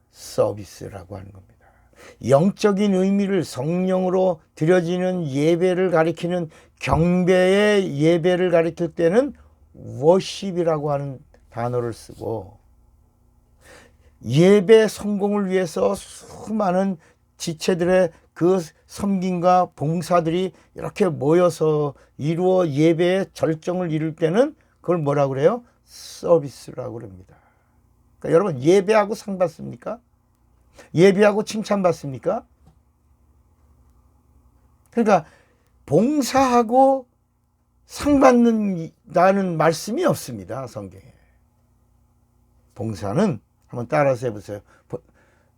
서비스라고 하는 겁니다. 영적인 의미를 성령으로 드려지는 예배를 가리키는 경배의 예배를 가리킬 때는 워십이라고 하는 단어를 쓰고, 예배 성공을 위해서 수많은 지체들의 그 섬김과 봉사들이 이렇게 모여서 이루어 예배의 절정을 이룰 때는 그걸 뭐라 그래요? 서비스라고 그럽니다. 그러니까 여러분, 예배하고 상 받습니까? 예배하고 칭찬 받습니까? 그러니까 봉사하고 상 받는다는 말씀이 없습니다, 성경에. 봉사는 한번 따라서 해보세요.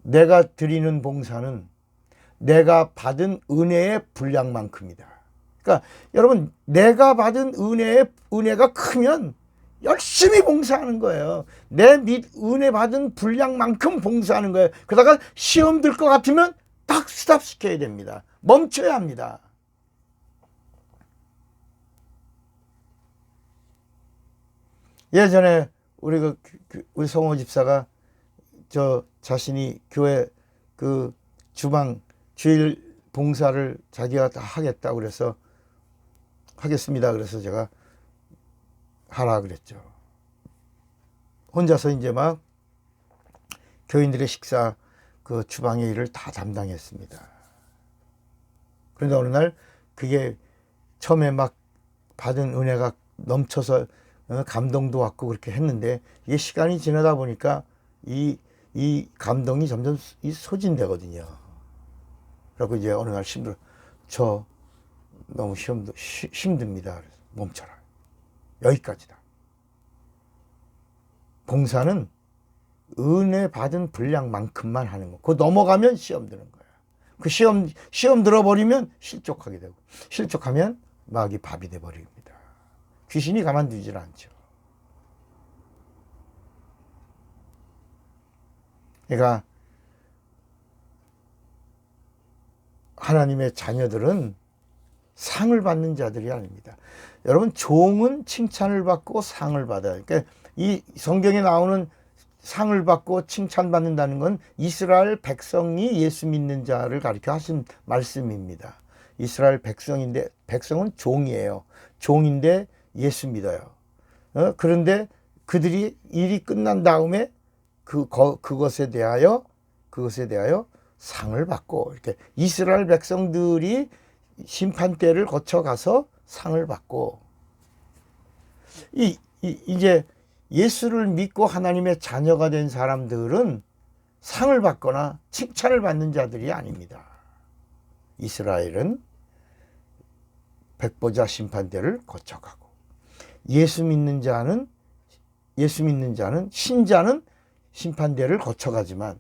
내가 드리는 봉사는 내가 받은 은혜의 분량만큼이다. 그러니까 여러분, 내가 받은 은혜가 크면 열심히 봉사하는 거예요. 내 은혜 받은 분량만큼 봉사하는 거예요. 그러다가 시험 들 것 같으면 딱 스탑시켜야 됩니다. 멈춰야 합니다. 예전에 우리 성호 집사가 자신이 교회 주방 주일 봉사를 자기가 다 하겠다고 그래서 하겠습니다. 그래서 제가 하라 그랬죠. 혼자서 이제 막 교인들의 식사 그 주방의 일을 다 담당했습니다. 그런데 어느 날 그게 처음에 막 받은 은혜가 넘쳐서 감동도 왔고 그렇게 했는데 이게 시간이 지나다 보니까 이 감동이 점점 소진되거든요. 그래서 이제 어느 날 힘들어. 저 너무 힘듭니다. 그래서 멈춰라. 여기까지다. 봉사는 은혜 받은 분량만큼만 하는 거. 그거 넘어가면 시험 드는 거야. 그 시험 들어버리면 실족하게 되고, 실족하면 마귀 밥이 돼버립니다. 귀신이 가만두질 않죠. 그러니까 하나님의 자녀들은 상을 받는 자들이 아닙니다. 여러분, 종은 칭찬을 받고 상을 받아요. 그러니까 이 성경에 나오는 상을 받고 칭찬받는다는 건 이스라엘 백성이 예수 믿는 자를 가리켜 하신 말씀입니다. 이스라엘 백성인데, 백성은 종이에요. 종인데 예수 믿어요. 그런데 그들이 일이 끝난 다음에 그것에 대하여 상을 받고, 이렇게 이스라엘 백성들이 심판대를 거쳐가서 상을 받고, 이제 예수를 믿고 하나님의 자녀가 된 사람들은 상을 받거나 칭찬을 받는 자들이 아닙니다. 이스라엘은 백보자 심판대를 거쳐가고, 예수 믿는 자는 신자는 심판대를 거쳐가지만,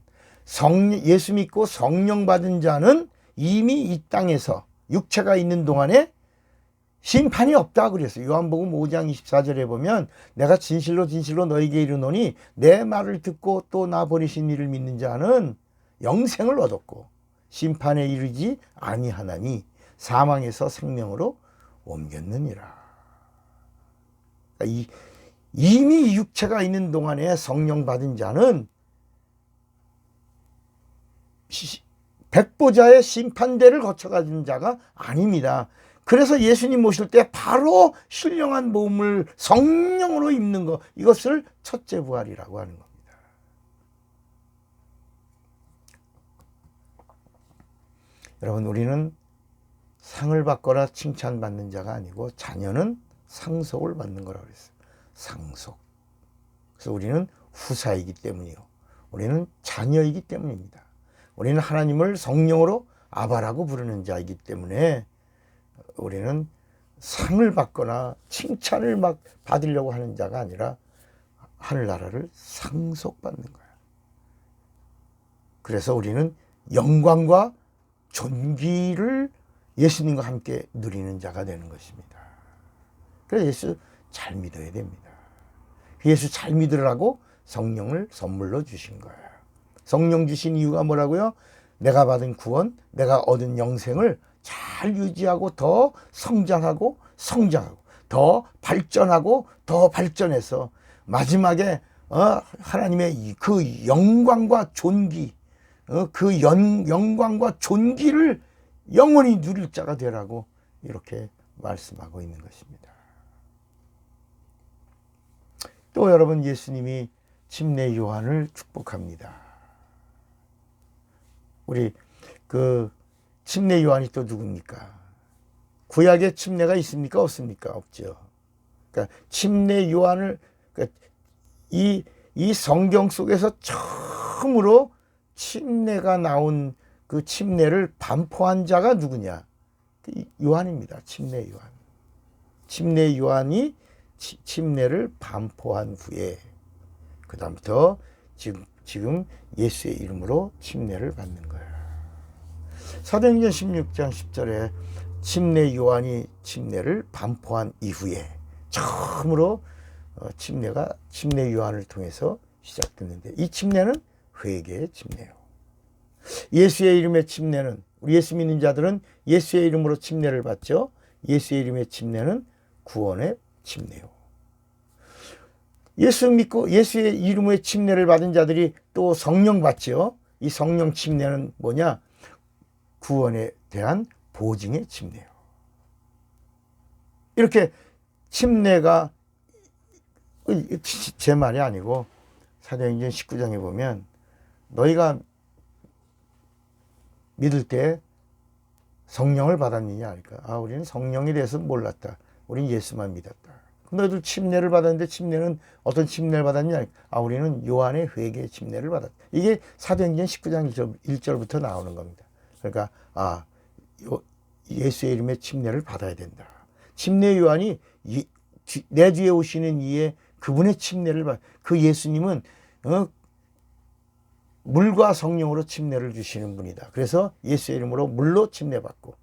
예수 믿고 성령 받은 자는 이미 이 땅에서 육체가 있는 동안에 심판이 없다 그랬어요. 요한복음 5장 24절에 보면 내가 진실로 너에게 이르노니 내 말을 듣고 또 나 보내신 이를 믿는 자는 영생을 얻었고 심판에 이르지 아니하나니 사망에서 생명으로 옮겼느니라. 그러니까 이미 육체가 있는 동안에 성령 받은 자는 백보자의 심판대를 거쳐가는 자가 아닙니다. 그래서 예수님 모실 때 바로 신령한 몸을 성령으로 입는 것, 이것을 첫째 부활이라고 하는 겁니다. 여러분, 우리는 상을 받거나 칭찬받는 자가 아니고 자녀는 상속을 받는 거라고 그랬어요. 상속. 그래서 우리는 후사이기 때문이요. 우리는 자녀이기 때문입니다. 우리는 하나님을 성령으로 아바라고 부르는 자이기 때문에 우리는 상을 받거나 칭찬을 막 받으려고 하는 자가 아니라 하늘나라를 상속받는 거야. 그래서 우리는 영광과 존귀를 예수님과 함께 누리는 자가 되는 것입니다. 그래서 예수 잘 믿어야 됩니다. 예수 잘 믿으라고 성령을 선물로 주신 거예요. 성령 주신 이유가 뭐라고요? 내가 받은 구원, 내가 얻은 영생을 잘 유지하고 더 성장하고 더 발전하고 더 발전해서 마지막에 하나님의 그 영광과 존귀, 그 영광과 존귀를 영원히 누릴 자가 되라고 이렇게 말씀하고 있는 것입니다. 또 여러분, 예수님이 침례 요한을 축복합니다. 우리 그 침례 요한이 또 누굽니까? 구약에 침례가 있습니까? 없습니까? 없죠. 그러니까 침례 요한을, 그러니까 이 성경 속에서 처음으로 침례가 나온 그 침례를 반포한 자가 누구냐? 요한입니다. 침례 요한. 침례 요한이 침례를 반포한 후에 그 다음부터 지금 예수의 이름으로 침례를 받는 거예요. 사도행전 16장 10절에 침례 요한이 침례를 반포한 이후에 처음으로 침례 요한을 통해서 시작됐는데, 이 침례는 회개의 침례요. 예수의 이름의 침례는, 우리 예수 믿는 자들은 예수의 이름으로 침례를 받죠. 예수의 이름의 침례는 구원의 침례요. 예수 믿고 예수의 이름의 침례를 받은 자들이 또 성령 받죠. 이 성령 침례는 뭐냐? 구원에 대한 보증의 침례요. 이렇게 침례가 제 말이 아니고 사도행전 19장에 보면 너희가 믿을 때 성령을 받았느냐 하니까 우리는 성령에 대해서 몰랐다. 우리는 예수만 믿었다. 너희들 침례를 받았는데 침례는 어떤 침례를 받았냐? 우리는 요한의 회개의 침례를 받았다. 이게 사도행전 19장 1절부터 나오는 겁니다. 그러니까 예수의 이름의 침례를 받아야 된다. 침례 요한이 내 뒤에 오시는 이에 그분의 침례를 그 예수님은 물과 성령으로 침례를 주시는 분이다. 그래서 예수의 이름으로 물로 침례받고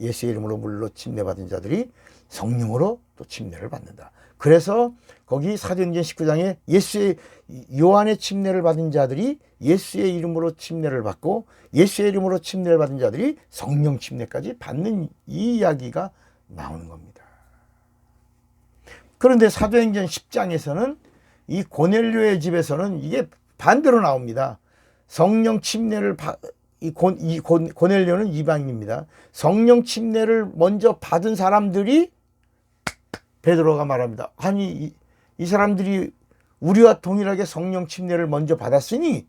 예수의 이름으로 물로 침례받은 자들이 성령으로 또 침례를 받는다. 그래서 거기 사도행전 19장에 요한의 침례를 받은 자들이 예수의 이름으로 침례를 받고 예수의 이름으로 침례를 받은 자들이 성령 침례까지 받는 이 이야기가 나오는 겁니다. 그런데 사도행전 10장에서는 이 고넬료의 집에서는 이게 반대로 나옵니다. 성령 침례를 고넬료는 이방인입니다. 성령 침례를 먼저 받은 사람들이 베드로가 말합니다. 아니 이 사람들이 우리와 동일하게 성령 침례를 먼저 받았으니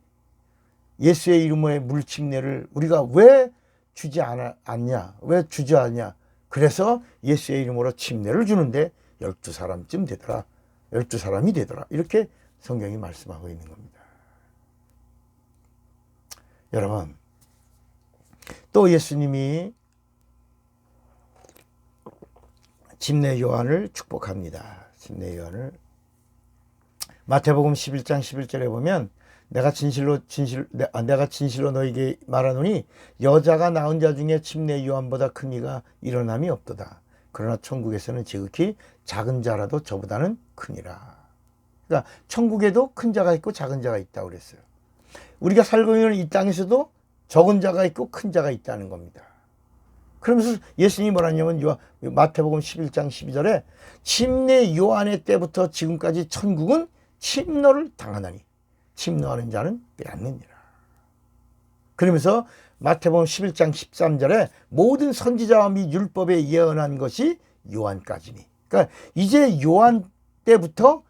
예수의 이름의 물 침례를 우리가 왜 주지 않냐? 왜 주지 않냐? 그래서 예수의 이름으로 침례를 주는데 12사람쯤 되더라. 12사람이 되더라. 이렇게 성경이 말씀하고 있는 겁니다. 여러분, 또 예수님이 침례 요한을 축복합니다. 침례 요한을 마태복음 11장 11절에 보면 내가 진실로 너에게 말하노니 여자가 낳은 자 중에 침례 요한보다 큰 이가 일어남이 없도다. 그러나 천국에서는 지극히 작은 자라도 저보다는 크니라. 그러니까 천국에도 큰 자가 있고 작은 자가 있다고 그랬어요. 우리가 살고 있는 이 땅에서도 적은 자가 있고 큰 자가 있다는 겁니다. 그러면서 예수님이 뭐라냐면 마태복음 11장 12절에 침례 요한의 때부터 지금까지 천국은 침노를 당하나니 침노하는 자는 빼앗느니라. 그러면서 마태복음 11장 13절에 모든 선지자와 및 율법에 예언한 것이 요한까지니. 그러니까 이제 요한 때부터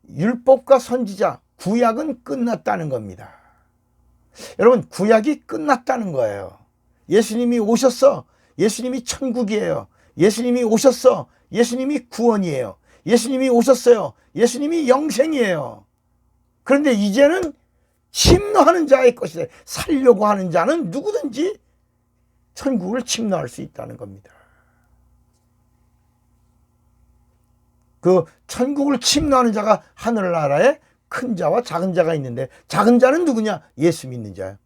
율법과 선지자, 구약은 끝났다는 겁니다. 여러분, 구약이 끝났다는 거예요. 예수님이 오셨어. 예수님이 천국이에요. 예수님이 오셨어. 예수님이 구원이에요. 예수님이 오셨어요. 예수님이 영생이에요. 그런데 이제는 침노하는 자의 것이다. 살려고 하는 자는 누구든지 천국을 침노할 수 있다는 겁니다. 그 천국을 침노하는 자가 하늘나라에 큰 자와 작은 자가 있는데 작은 자는 누구냐? 예수 믿는 자예요.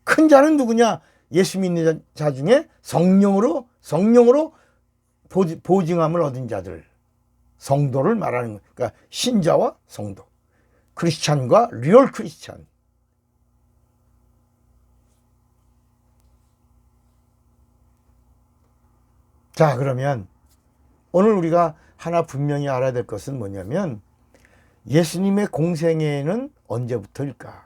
큰 자는 누구냐? 예수 믿는 자 중에 성령으로 보증함을 얻은 자들, 성도를 말하는 거예요. 그러니까 신자와 성도, 크리스찬과 리얼 크리스찬. 자, 그러면 오늘 우리가 하나 분명히 알아야 될 것은 뭐냐면 예수님의 공생애는 언제부터일까?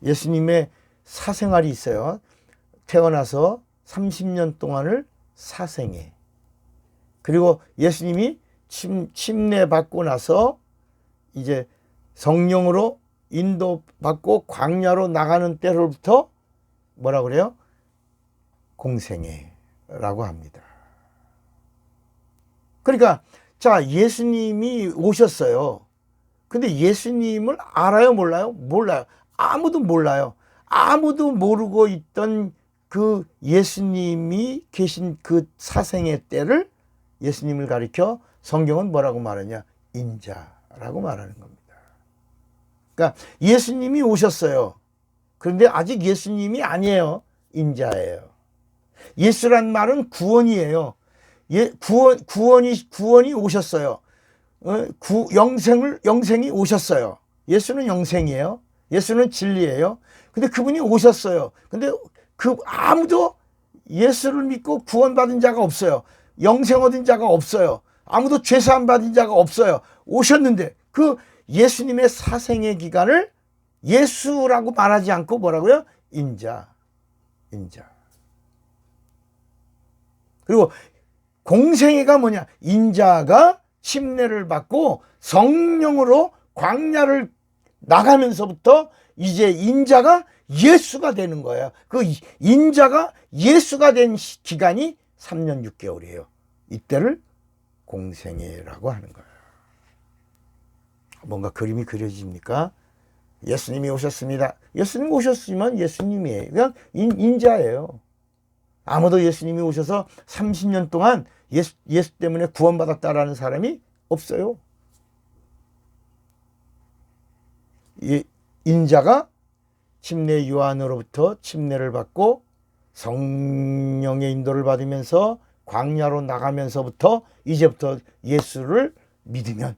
예수님의 사생활이 있어요. 태어나서 30년 동안을 사생애. 그리고 예수님이 침례 받고 나서 이제 성령으로 인도받고 광야로 나가는 때로부터 뭐라 그래요? 공생애라고 합니다. 그러니까 자, 예수님이 오셨어요. 근데 예수님을 알아요, 몰라요? 몰라요. 아무도 몰라요. 아무도 모르고 있던 그 예수님이 계신 그 사생의 때를 예수님을 가리켜 성경은 뭐라고 말하냐? 인자라고 말하는 겁니다. 그러니까 예수님이 오셨어요. 그런데 아직 예수님이 아니에요. 인자예요. 예수란 말은 구원이에요. 구원이 오셨어요. 영생이 오셨어요. 예수는 영생이에요. 예수는 진리예요. 근데 그분이 오셨어요. 근데 아무도 예수를 믿고 구원받은 자가 없어요. 영생 얻은 자가 없어요. 아무도 죄사함 받은 자가 없어요. 오셨는데 그 예수님의 사생의 기간을 예수라고 말하지 않고 뭐라고요? 인자. 그리고 공생애가 뭐냐? 인자가 침례를 받고 성령으로 광야를 나가면서부터 이제 인자가 예수가 되는 거예요. 그 인자가 예수가 된 기간이 3년 6개월이에요. 이때를 공생애라고 하는 거예요. 뭔가 그림이 그려집니까? 예수님이 오셨습니다. 예수님 오셨지만 예수님이에요. 그냥 인자예요. 아무도 예수님이 오셔서 30년 동안 예수 때문에 구원받았다라는 사람이 없어요. 인자가 침례 요한으로부터 침례를 받고 성령의 인도를 받으면서 광야로 나가면서부터 이제부터 예수를 믿으면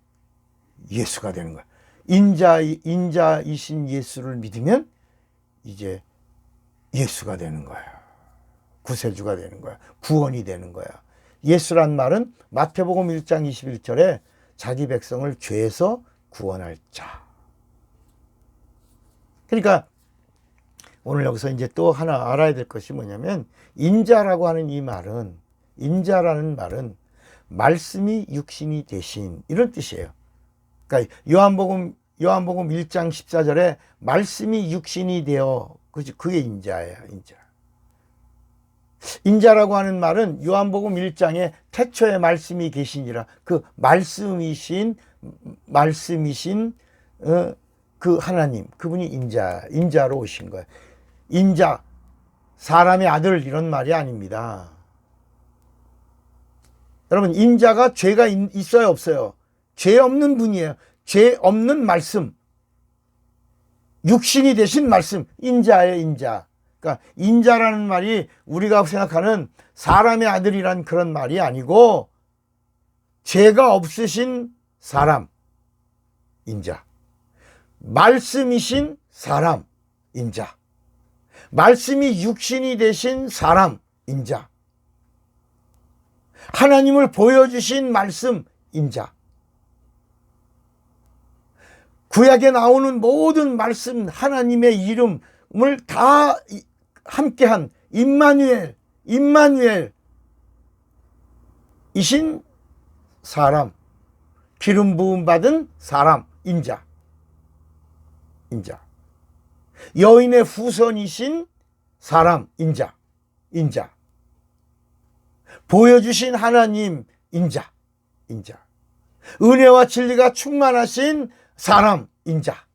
예수가 되는 거야. 인자이신 예수를 믿으면 이제 예수가 되는 거야. 구세주가 되는 거야. 구원이 되는 거야. 예수란 말은 마태복음 1장 21절에 자기 백성을 죄에서 구원할 자. 그러니까 오늘 여기서 이제 또 하나 알아야 될 것이 뭐냐면 인자라고 하는 이 말은 인자라는 말은 말씀이 육신이 되신 이런 뜻이에요. 그러니까 요한복음 1장 14절에 말씀이 육신이 되어 그게 인자예요. 인자라고 하는 말은 요한복음 1장에 태초에 말씀이 계시니라 그 말씀이신 그 하나님 그분이 인자로 오신 거예요. 인자 사람의 아들 이런 말이 아닙니다. 여러분 인자가 죄가 있어요 없어요? 죄 없는 분이에요. 죄 없는 말씀 육신이 되신 말씀 인자예요. 인자. 그러니까 인자라는 말이 우리가 생각하는 사람의 아들이란 그런 말이 아니고 죄가 없으신 사람 인자. 말씀이신 사람 인자. 말씀이 육신이 되신 사람 인자. 하나님을 보여주신 말씀 인자. 구약에 나오는 모든 말씀 하나님의 이름을 다 함께한 임마누엘이신 사람 기름 부음 받은 사람 인자. 여인의 후손이신 사람 인자. 보여주신 하나님 인자. 은혜와 진리가 충만하신 사람 인자.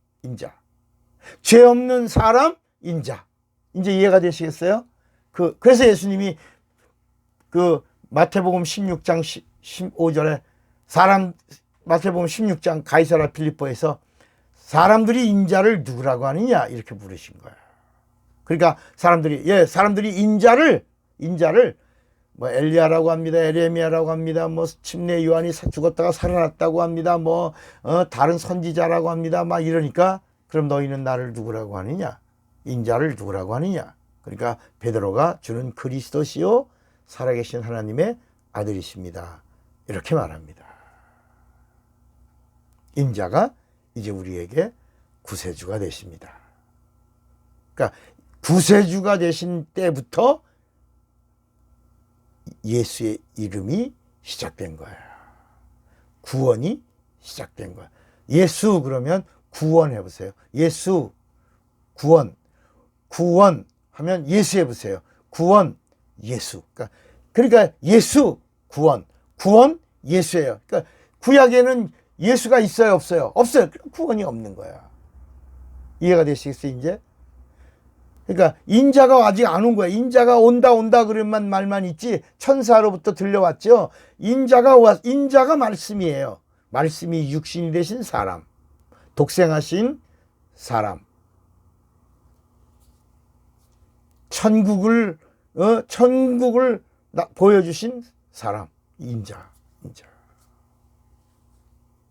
죄 없는 사람 인자. 이제 이해가 되시겠어요? 그래서 예수님이 마태복음 16장 15절에 마태복음 16장 가이사랴 필리포에서 사람들이 인자를 누구라고 하느냐 이렇게 물으신 거예요. 그러니까 사람들이 인자를 뭐 엘리야라고 합니다. 에레미야라고 합니다. 뭐 침례 요한이 죽었다가 살아났다고 합니다. 뭐 다른 선지자라고 합니다. 막 이러니까 그럼 너희는 나를 누구라고 하느냐? 인자를 누구라고 하느냐? 그러니까 베드로가 주는 그리스도시요 살아계신 하나님의 아들이십니다. 이렇게 말합니다. 인자가 이제 우리에게 구세주가 되십니다. 그러니까 구세주가 되신 때부터 예수의 이름이 시작된 거예요. 구원이 시작된 거예요. 예수 그러면 구원해 보세요. 예수 구원 하면 예수 해 보세요. 구원 예수. 그러니까 예수 구원 예수예요. 그러니까 구약에는 예수가 있어요 없어요? 없어요. 구원이 없는 거야. 이해가 되시겠어요 이제? 그러니까 인자가 아직 안 온 거야. 인자가 온다 그런 말만 있지 천사로부터 들려왔죠. 인자가 말씀이에요. 말씀이 육신이 되신 사람, 독생하신 사람, 천국을 보여주신 사람, 인자.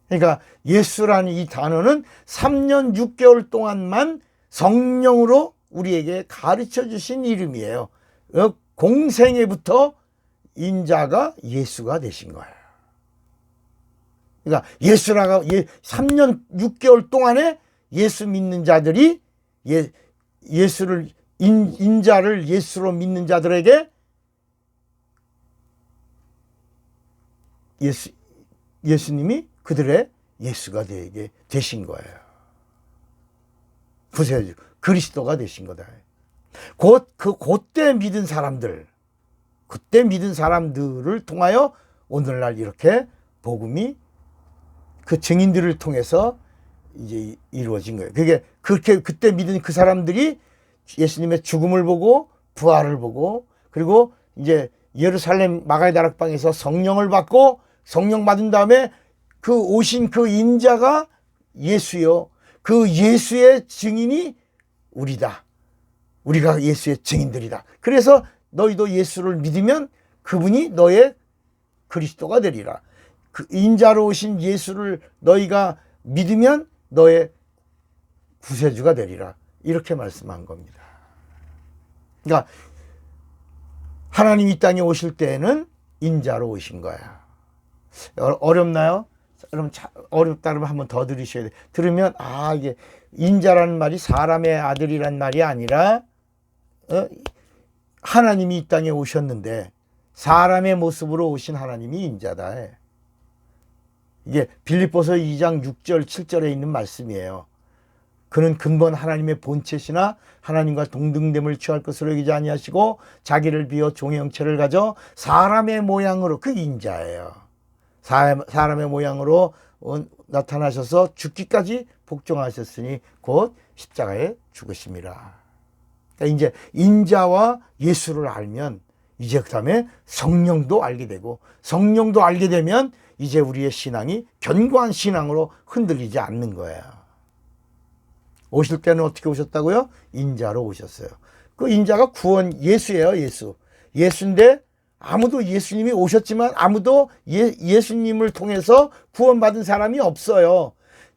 그러니까 예수라는 이 단어는 3년 6개월 동안만 성령으로 우리에게 가르쳐 주신 이름이에요. 공생애부터 인자가 예수가 되신 거예요. 그러니까 3년 6개월 동안에 예수 믿는 자들이 인자를 예수로 믿는 자들에게 예수님이 그들의 예수가 되게 되신 거예요. 구세주 그리스도가 되신 거다. 그때 믿은 사람들, 그때 믿은 사람들을 통하여 오늘날 이렇게 복음이 그 증인들을 통해서 이제 이루어진 거예요. 그렇게 그때 믿은 그 사람들이 예수님의 죽음을 보고 부활을 보고 그리고 이제 예루살렘 마가의 다락방에서 성령을 받고 성령 받은 다음에 그 오신 그 인자가 예수요. 그 예수의 증인이 우리다. 우리가 예수의 증인들이다. 그래서 너희도 예수를 믿으면 그분이 너의 그리스도가 되리라. 그 인자로 오신 예수를 너희가 믿으면 너의 구세주가 되리라. 이렇게 말씀한 겁니다. 그러니까 하나님이 이 땅에 오실 때에는 인자로 오신 거야. 어렵나요? 여러분 어렵다 그러면 한번 더 들으셔야 돼요. 들으면 이게 인자라는 말이 사람의 아들이란 말이 아니라 하나님이 이 땅에 오셨는데 사람의 모습으로 오신 하나님이 인자다. 이게 빌립보서 2장 6절 7절에 있는 말씀이에요. 그는 근본 하나님의 본체시나 하나님과 동등됨을 취할 것으로 여기지 아니하시고 자기를 비워 종의 형체를 가져 사람의 모양으로, 그 인자예요. 사람의 모양으로 나타나셔서 죽기까지 복종하셨으니 곧 십자가에 죽으심이라. 그러니까 이제 인자와 예수를 알면 이제 그 다음에 성령도 알게 되고, 성령도 알게 되면 이제 우리의 신앙이 견고한 신앙으로 흔들리지 않는 거예요. 오실 때는 어떻게 오셨다고요? 인자로 오셨어요. 그 인자가 구원, 예수예요. 예수인데 아무도, 예수님이 오셨지만 아무도 예수님을 통해서 구원받은 사람이 없어요.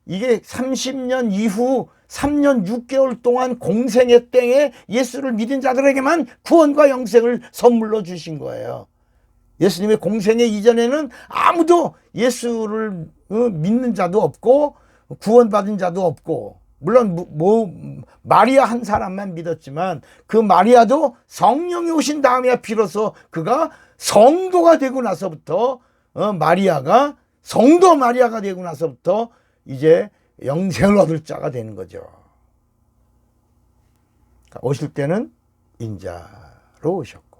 이게 30년 이후 3년 6개월 동안 공생의 땡에 예수를 믿은 자들에게만 구원과 영생을 선물로 주신 거예요. 예수님의 공생의 이전에는 아무도 예수를 믿는 자도 없고 구원받은 자도 없고, 물론 마리아 한 사람만 믿었지만 그 마리아도 성령이 오신 다음에 비로소 그가 성도가 되고 나서부터 마리아가 성도 마리아가 되고 나서부터 이제 영생을 얻을 자가 되는 거죠. 오실 때는 인자로 오셨고,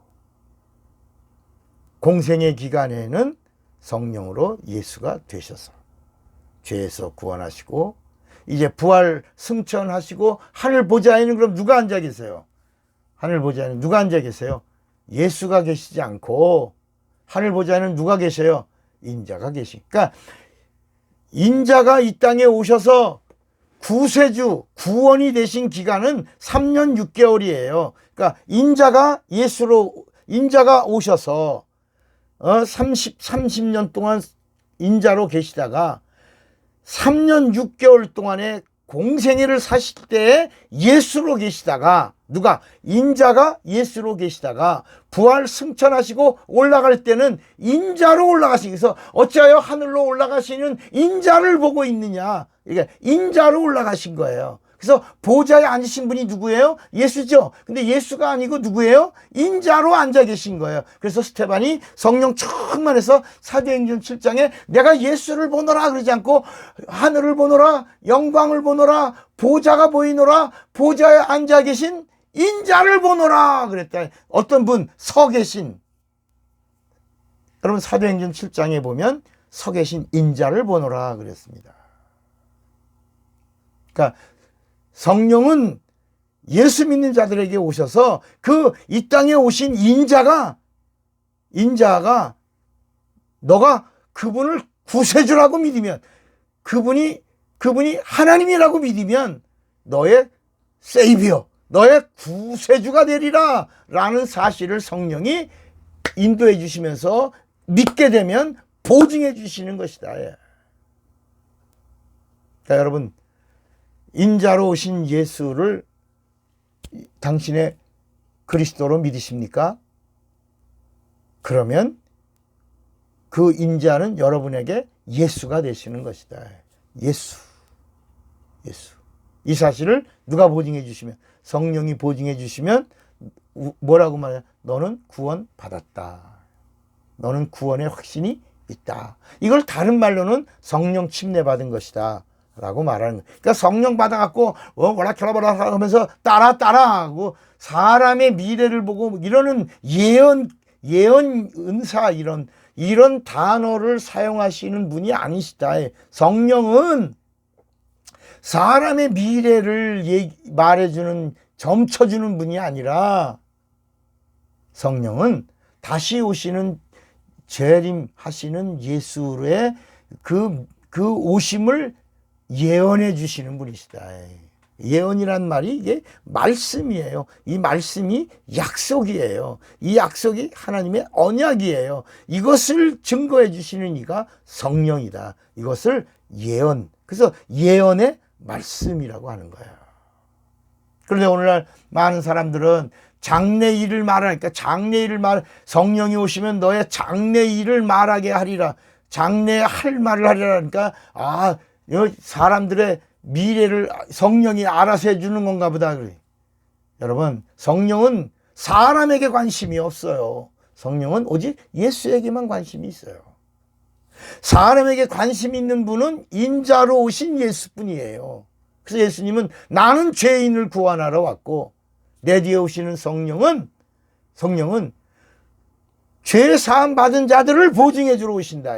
공생의 기간에는 성령으로 예수가 되셔서 죄에서 구원하시고, 이제 부활 승천하시고 하늘 보좌에는 그럼 누가 앉아 계세요? 하늘 보좌에는 누가 앉아 계세요? 예수가 계시지 않고 하늘 보좌에는 누가 계세요? 인자가 계시니까, 인자가 이 땅에 오셔서 구세주, 구원이 되신 기간은 3년 6개월이에요. 그러니까 인자가 오셔서 30년 동안 인자로 계시다가 3년 6개월 동안의 공생애를 사실 때 예수로 계시다가, 누가? 인자가 예수로 계시다가 부활 승천하시고 올라갈 때는 인자로 올라가시기 위해서, 어찌하여 하늘로 올라가시는 인자를 보고 있느냐, 이게 인자로 올라가신 거예요. 그래서 보좌에 앉으신 분이 누구예요? 예수죠. 근데 예수가 아니고 누구예요? 인자로 앉아 계신 거예요. 그래서 스테반이 성령 충만해서 사도행전 7장에 내가 예수를 보노라 그러지 않고 하늘을 보노라, 영광을 보노라, 보좌가 보이노라, 보좌에 앉아 계신 인자를 보노라 그랬다. 어떤 분 서 계신, 여러분 사도행전 7장에 보면 서 계신 인자를 보노라 그랬습니다. 그러니까 성령은 예수 믿는 자들에게 오셔서 그 이 땅에 오신 인자가 너가 그분을 구세주라고 믿으면, 그분이 하나님이라고 믿으면 너의 세이비어, 너의 구세주가 되리라 라는 사실을 성령이 인도해 주시면서 믿게 되면 보증해 주시는 것이다. 그러니까 여러분, 인자로 오신 예수를 당신의 그리스도로 믿으십니까? 그러면 그 인자는 여러분에게 예수가 되시는 것이다. 예수. 이 사실을 누가 보증해 주시면, 성령이 보증해 주시면 뭐라고 말해요? 너는 구원 받았다. 너는 구원의 확신이 있다. 이걸 다른 말로는 성령 침례받은 것이다 라고 말하는 거예요. 그러니까 성령 받아갖고 오락켜라보라 하면서 따라 하고 사람의 미래를 보고 이러는 예언 은사 이런 단어를 사용하시는 분이 아니시다. 성령은 사람의 미래를 말해주는 점쳐주는 분이 아니라 성령은 다시 오시는 재림하시는 예수의 그 오심을 예언해 주시는 분이시다. 예언이란 말이 이게 말씀이에요. 이 말씀이 약속이에요. 이 약속이 하나님의 언약이에요. 이것을 증거해 주시는 이가 성령이다. 이것을 예언. 그래서 예언의 말씀이라고 하는 거예요. 그런데 오늘날 많은 사람들은 장래일을 말하니까 성령이 오시면 너의 장래일을 말하게 하리라. 장래 할 말을 하리라. 그러니까 사람들의 미래를 성령이 알아서 해주는 건가 보다. 여러분, 성령은 사람에게 관심이 없어요. 성령은 오직 예수에게만 관심이 있어요. 사람에게 관심 있는 분은 인자로 오신 예수뿐이에요. 그래서 예수님은 나는 죄인을 구원하러 왔고 내 뒤에 오시는 성령은 죄 사함 받은 자들을 보증해 주러 오신다.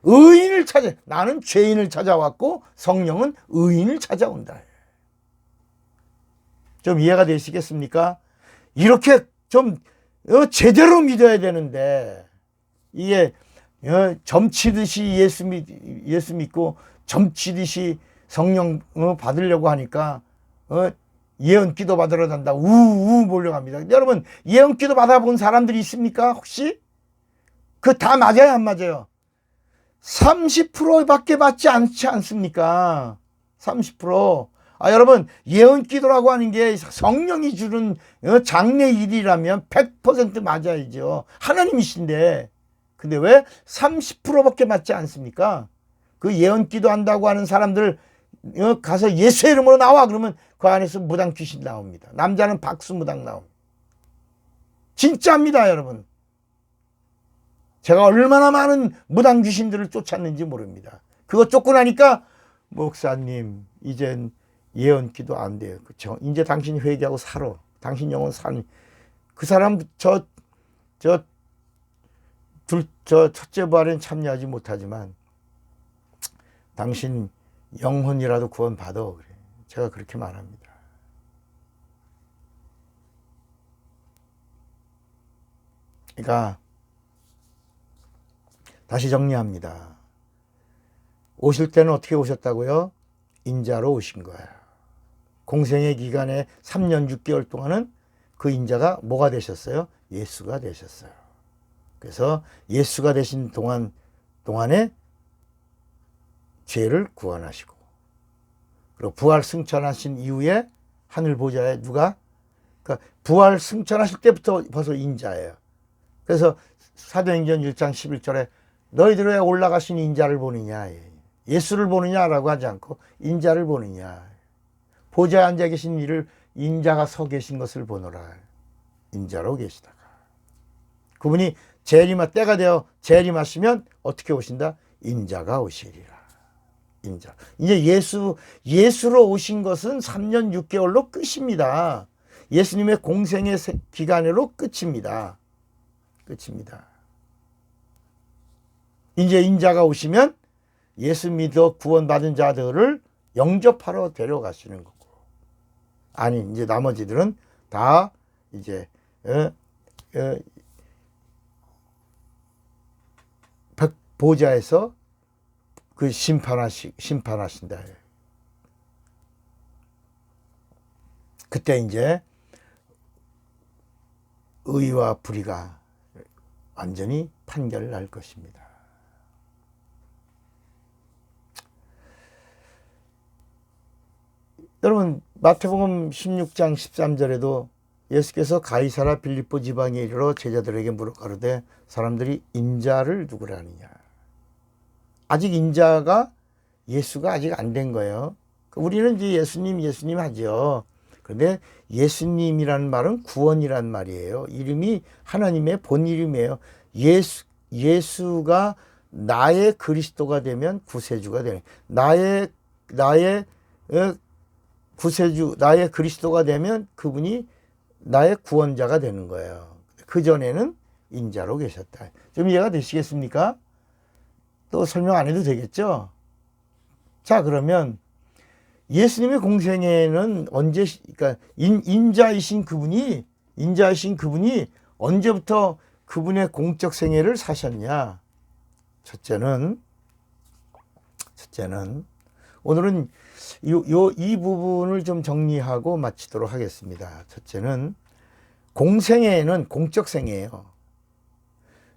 의인을 나는 죄인을 찾아왔고 성령은 의인을 찾아온다. 좀 이해가 되시겠습니까? 이렇게 좀 제대로 믿어야 되는데 이게 점치듯이 예수 믿고 점치듯이 성령 받으려고 하니까 예언 기도 받으러 간다. 우우 몰려갑니다. 여러분, 예언 기도 받아본 사람들이 있습니까? 혹시? 그 다 맞아요, 안 맞아요? 30%밖에 받지 않지 않습니까? 30%. 여러분, 예언 기도라고 하는 게 성령이 주는 장래일이라면 100% 맞아야죠. 하나님이신데. 근데 왜 30%밖에 맞지 않습니까? 그 예언 기도 한다고 하는 사람들 가서 예수의 이름으로 나와 그러면 그 안에서 무당 귀신 나옵니다. 남자는 박수 무당 나옵니다. 진짜입니다, 여러분. 제가 얼마나 많은 무당 귀신들을 쫓았는지 모릅니다. 그거 쫓고 나니까 목사님 이젠 예언 기도 안 돼요. 그렇죠? 이제 당신이 회개하고 살아. 당신 영혼 사는 그 사람 첫째 부활엔 참여하지 못하지만 당신 영혼이라도 구원받아. 그래. 제가 그렇게 말합니다. 그러니까 다시 정리합니다. 오실 때는 어떻게 오셨다고요? 인자로 오신 거예요. 공생의 기간에 3년 6개월 동안은 그 인자가 뭐가 되셨어요? 예수가 되셨어요. 그래서 예수가 되신 동안에 죄를 구원하시고 그리고 부활 승천하신 이후에 하늘 보좌에 누가? 그러니까 부활 승천하실 때부터 벌써 인자예요. 그래서 사도행전 1장 11절에 너희들 왜 올라가신 인자를 보느냐, 예수를 보느냐라고 하지 않고 인자를 보느냐. 보좌에 앉아 계신 이를 인자가 서 계신 것을 보노라. 인자로 계시다가 그분이 때가 되어 재림하시면 어떻게 오신다? 인자가 오시리라. 인자. 이제 예수로 오신 것은 3년 6개월로 끝입니다. 예수님의 공생의 기간으로 끝입니다. 이제 인자가 오시면 예수 믿어 구원받은 자들을 영접하러 데려가시는 거고. 아니, 이제 나머지들은 다 이제 보좌에서 그 심판하신다. 그때 이제 의와 불의가 완전히 판결을 날 것입니다. 여러분, 마태복음 16장 13절에도 예수께서 가이사라 빌립보 지방에 이르러 제자들에게 물어가로되 사람들이 인자를 누구라 하느냐. 아직 인자가 예수가 아직 안 된 거예요. 우리는 이제 예수님 하죠. 그런데 예수님이라는 말은 구원이란 말이에요. 이름이 하나님의 본 이름이에요. 예수가 나의 그리스도가 되면 구세주가 되는, 나의 구세주, 나의 그리스도가 되면 그분이 나의 구원자가 되는 거예요. 그전에는 인자로 계셨다. 좀 이해가 되시겠습니까? 또 설명 안 해도 되겠죠? 자, 그러면 예수님의 공생애는 언제, 그러니까 인자이신 그분이 언제부터 그분의 공적 생애를 사셨냐? 첫째는 오늘은 이 부분을 좀 정리하고 마치도록 하겠습니다. 첫째는 공생애는 공적 생애예요.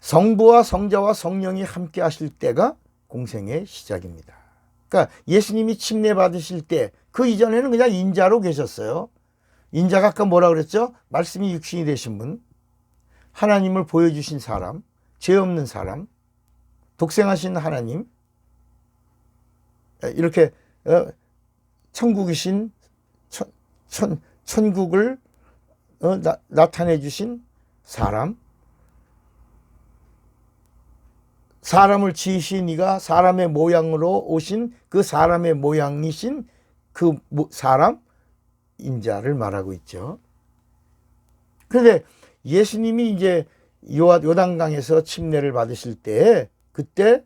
성부와 성자와 성령이 함께 하실 때가 공생애의 시작입니다. 그러니까 예수님이 침례 받으실 때 그 이전에는 그냥 인자로 계셨어요. 인자가 아까 뭐라 그랬죠? 말씀이 육신이 되신 분, 하나님을 보여주신 사람, 죄 없는 사람, 독생하신 하나님, 이렇게 천국이신 천국을 나타내 주신 사람, 사람을 지으신 이가 사람의 모양으로 오신 그 사람의 모양이신 그 사람 인자를 말하고 있죠. 그런데 예수님이 이제 요단강에서 침례를 받으실 때 그때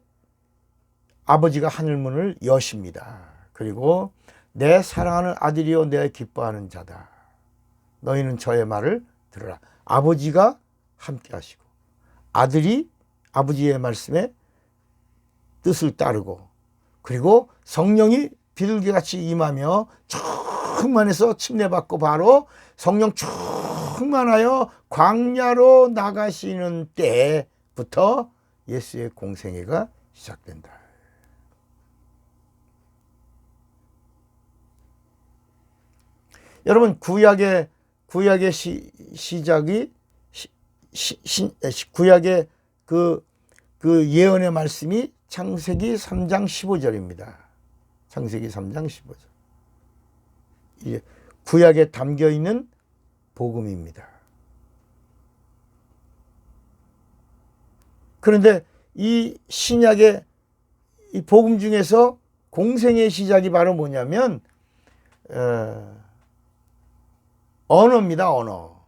아버지가 하늘문을 여십니다. 그리고 내 사랑하는 아들이요 내 기뻐하는 자다. 너희는 저의 말을 들으라. 아버지가 함께 하시고 아들이 아버지의 말씀에 뜻을 따르고 그리고 성령이 비둘기같이 임하며 충만해서 침례받고 바로 성령 충만하여 광야로 나가시는 때부터 예수의 공생애가 시작된다. 여러분 구약의 시작이 구약의 그 예언의 말씀이 창세기 3장 15절입니다. 창세기 3장 15절. 이게 구약에 담겨 있는 복음입니다. 그런데 이 신약의 이 복음 중에서 공생의 시작이 바로 뭐냐면 언어입니다. 언어.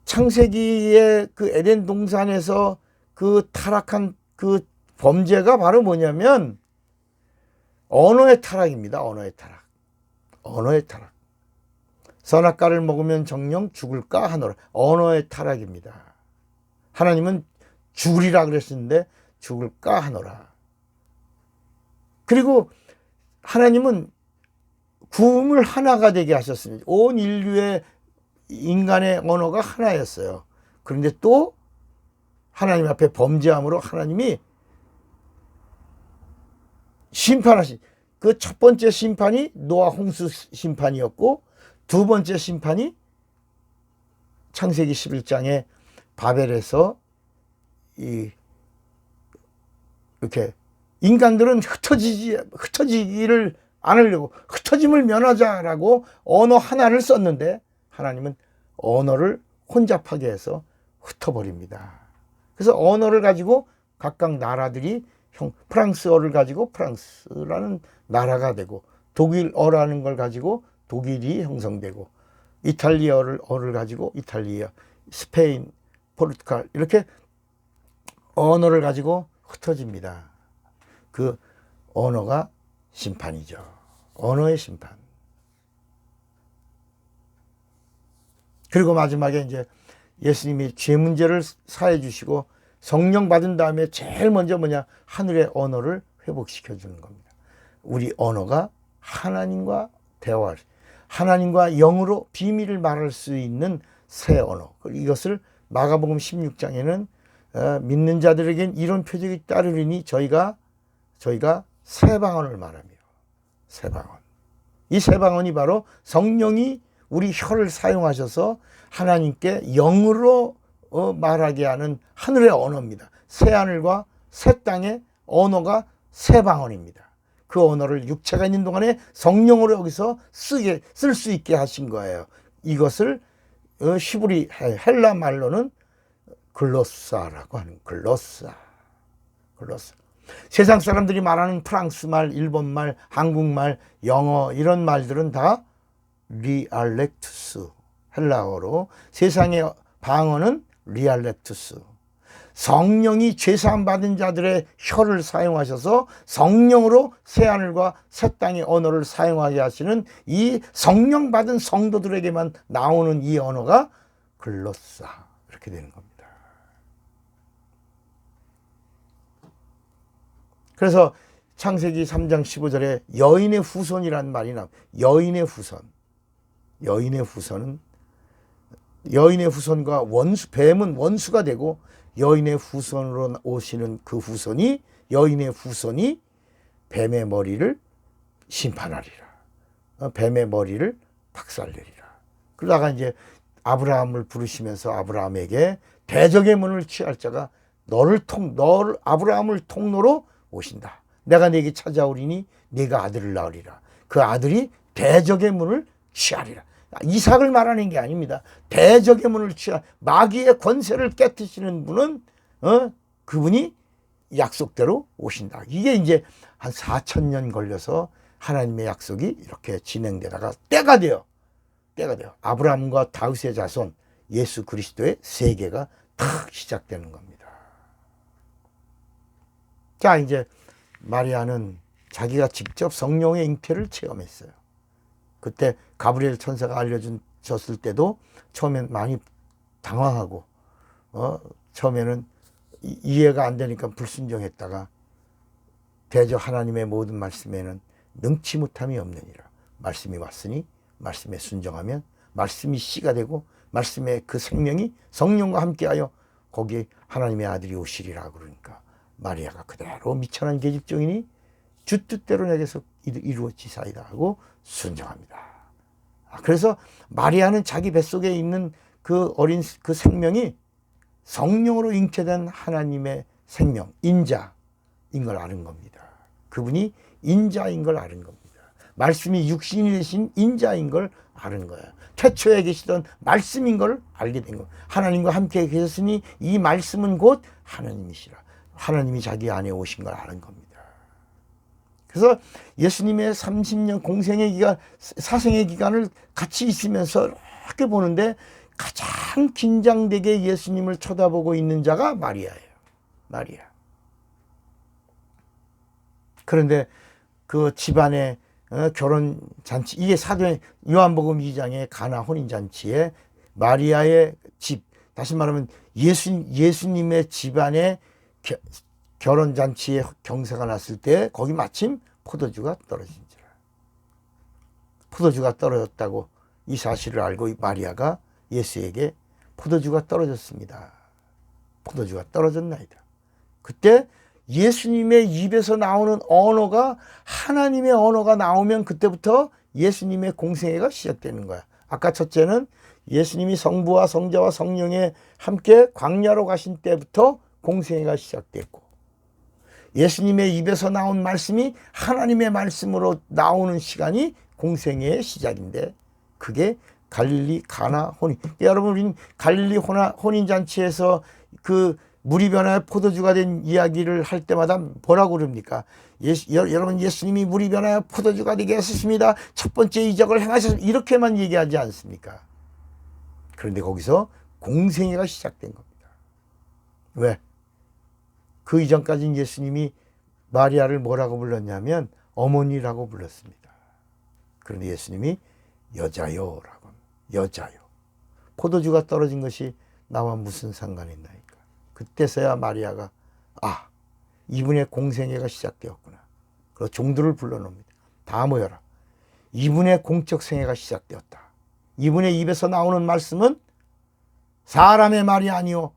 창세기의 그 에덴 동산에서 그 타락한 그 범죄가 바로 뭐냐면 언어의 타락입니다. 언어의 타락. 언어의 타락. 선악과를 먹으면 정령 죽을까 하노라. 언어의 타락입니다. 하나님은 죽으리라 그랬었는데 죽을까 하노라. 그리고 하나님은 구음을 하나가 되게 하셨습니다. 온 인류의 인간의 언어가 하나였어요. 그런데 또 하나님 앞에 범죄함으로 하나님이 심판하신 그 첫 번째 심판이 노아 홍수 심판이었고 두 번째 심판이 창세기 11장에 바벨에서 이렇게 인간들은 흩어지기를 않으려고 흩어짐을 면하자라고 언어 하나를 썼는데 하나님은 언어를 혼잡하게 해서 흩어버립니다. 그래서 언어를 가지고 각각 나라들이 프랑스어를 가지고 프랑스라는 나라가 되고 독일어라는 걸 가지고 독일이 형성되고 이탈리아어를 가지고 이탈리아, 스페인, 포르투갈 이렇게 언어를 가지고 흩어집니다. 그 언어가 심판이죠. 언어의 심판. 그리고 마지막에 이제 예수님이 죄 문제를 사해 주시고 성령 받은 다음에 제일 먼저 뭐냐? 하늘의 언어를 회복시켜 주는 겁니다. 우리 언어가 하나님과 대화할, 하나님과 영으로 비밀을 말할 수 있는 새 언어. 이것을 마가복음 16장에는 믿는 자들에겐 이런 표적이 따르리니 저희가 새 방언을 말하며 새 방언. 이 새 방언이 바로 성령이 우리 혀를 사용하셔서 하나님께 영으로 말하게 하는 하늘의 언어입니다. 새 하늘과 새 땅의 언어가 새 방언입니다. 그 언어를 육체가 있는 동안에 성령으로 여기서 쓸 수 있게 하신 거예요. 이것을 히브리 헬라 말로는 글로사라고 하는 글로사. 글로스. 세상 사람들이 말하는 프랑스 말, 일본 말, 한국말, 영어 이런 말들은 다 리알렉투스, 헬라어로. 세상의 방언은 리알렉투스. 성령이 죄사함 받은 자들의 혀를 사용하셔서 성령으로 새하늘과 새 땅의 언어를 사용하게 하시는 이 성령 받은 성도들에게만 나오는 이 언어가 글로사, 이렇게 되는 겁니다. 그래서 창세기 3장 15절에 여인의 후손이라는 말이 나옵니다. 여인의 후손. 여인의 후손은, 여인의 후손과 원수, 뱀은 원수가 되고 여인의 후손으로 오시는 그 후손이, 여인의 후손이 뱀의 머리를 심판하리라. 뱀의 머리를 박살내리라. 그러다가 이제 아브라함을 부르시면서 아브라함에게 대적의 문을 취할 자가 너를 아브라함을 통로로 오신다. 내가 네게 찾아오리니 네가 아들을 낳으리라. 그 아들이 대적의 문을 취하리라. 이삭을 말하는 게 아닙니다. 대적의 문을 취하, 마귀의 권세를 깨뜨리시는 분은 그분이 약속대로 오신다. 이게 이제 한 4,000년 걸려서 하나님의 약속이 이렇게 진행되다가 때가 돼요. 아브라함과 다윗의 자손 예수 그리스도의 세계가 탁 시작되는 겁니다. 자, 이제 마리아는 자기가 직접 성령의 잉태를 체험했어요. 그때 가브리엘 천사가 알려줬을 때도 처음엔 많이 당황하고 처음에는 이해가 안 되니까 불순종했다가 대저 하나님의 모든 말씀에는 능치 못함이 없느니라. 말씀이 왔으니 말씀에 순종하면 말씀이 씨가 되고 말씀의 그 생명이 성령과 함께하여 거기에 하나님의 아들이 오시리라. 그러니까 마리아가 그대로 미천한 계집종이니 주 뜻대로 내게서 이루어지사이다 하고 순종합니다. 그래서 마리아는 자기 뱃속에 있는 그 어린 그 생명이 성령으로 잉태된 하나님의 생명, 인자인 걸 아는 겁니다. 그분이 인자인 걸 아는 겁니다. 말씀이 육신이 되신 인자인 걸 아는 거예요. 태초에 계시던 말씀인 걸 알게 된 거예요. 하나님과 함께 계셨으니 이 말씀은 곧 하나님이시라. 하나님이 자기 안에 오신 걸 아는 겁니다. 그래서 예수님의 30년 공생의 기간, 사생의 기간을 같이 있으면서 이렇게 보는데 가장 긴장되게 예수님을 쳐다보고 있는 자가 마리아예요. 마리아. 그런데 그 집안의 결혼 잔치, 이게 사도행 요한복음 2장의 가나 혼인 잔치에 마리아의 집, 다시 말하면 예수님의 집안에 결혼 잔치에 경사가 났을 때 거기 마침 포도주가 떨어진지라. 포도주가 떨어졌다고 이 사실을 알고 마리아가 예수에게 포도주가 떨어졌습니다. 포도주가 떨어졌나이다. 그때 예수님의 입에서 나오는 언어가 하나님의 언어가 나오면 그때부터 예수님의 공생애가 시작되는 거야. 아까 첫째는 예수님이 성부와 성자와 성령에 함께 광야로 가신 때부터 공생애가 시작됐고, 예수님의 입에서 나온 말씀이 하나님의 말씀으로 나오는 시간이 공생애의 시작인데, 그게 갈릴리 가나 혼인. 여러분, 우리는 갈릴리 혼인잔치에서 그 물이 변하여 포도주가 된 이야기를 할 때마다 뭐라고 그럽니까? 여러분, 예수님이 물이 변하여 포도주가 되게 하셨습니다. 첫 번째 이적을 행하셨습니다. 이렇게만 얘기하지 않습니까? 그런데 거기서 공생애가 시작된 겁니다. 왜? 그 이전까지는 예수님이 마리아를 뭐라고 불렀냐면 어머니라고 불렀습니다. 그런데 예수님이 여자요라고 합니다. 여자요. 포도주가 떨어진 것이 나와 무슨 상관이 있나이까. 그때서야 마리아가 이분의 공생애가 시작되었구나. 그리고 종들을 불러놓습니다. 다 모여라. 이분의 공적 생애가 시작되었다. 이분의 입에서 나오는 말씀은 사람의 말이 아니요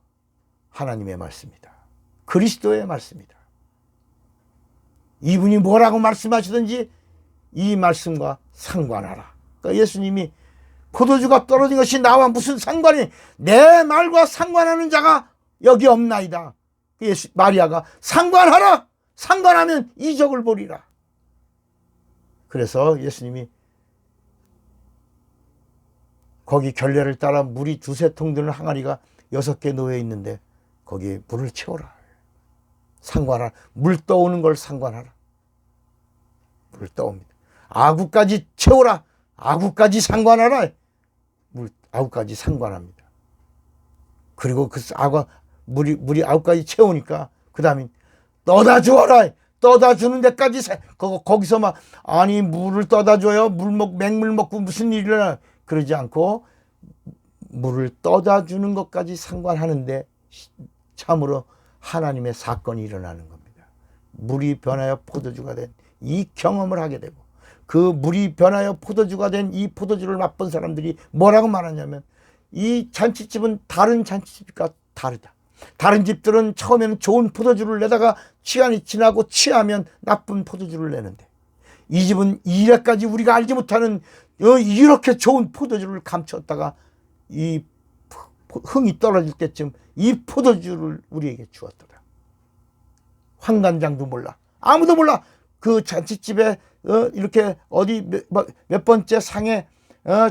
하나님의 말씀이다. 그리스도의 말씀이다. 이분이 뭐라고 말씀하시든지 이 말씀과 상관하라. 그러니까 예수님이 포도주가 떨어진 것이 나와 무슨 상관이, 내 말과 상관하는 자가 여기 없나이다. 마리아가 상관하라. 상관하면 이적을 보리라. 그래서 예수님이 거기 결례를 따라 물이 2-3통 드는 항아리가 6개 놓여 있는데 거기에 물을 채워라. 상관하라. 물 떠오는 걸 상관하라. 물 떠옵니다. 아구까지 채워라. 아구까지 상관하라. 아구까지 상관합니다. 그리고 그 물이 아구까지 채우니까 그 다음에 떠다 주어라. 떠다 주는 데까지 거기서 막 아니 물을 떠다 줘요. 맹물 먹고 무슨 일이나 그러지 않고 물을 떠다 주는 것까지 상관하는데 참으로 하나님의 사건이 일어나는 겁니다. 물이 변하여 포도주가 된 이 경험을 하게 되고 그 물이 변하여 포도주가 된 이 포도주를 맛본 사람들이 뭐라고 말하냐면 이 잔치집은 다른 잔치집과 다르다. 다른 집들은 처음에는 좋은 포도주를 내다가 시간이 지나고 취하면 나쁜 포도주를 내는데 이 집은 이래까지 우리가 알지 못하는 이렇게 좋은 포도주를 감췄다가 이 흥이 떨어질 때쯤 이 포도주를 우리에게 주었더라. 환관장도 몰라. 아무도 몰라. 그 잔치집에 이렇게 어디 몇 번째 상에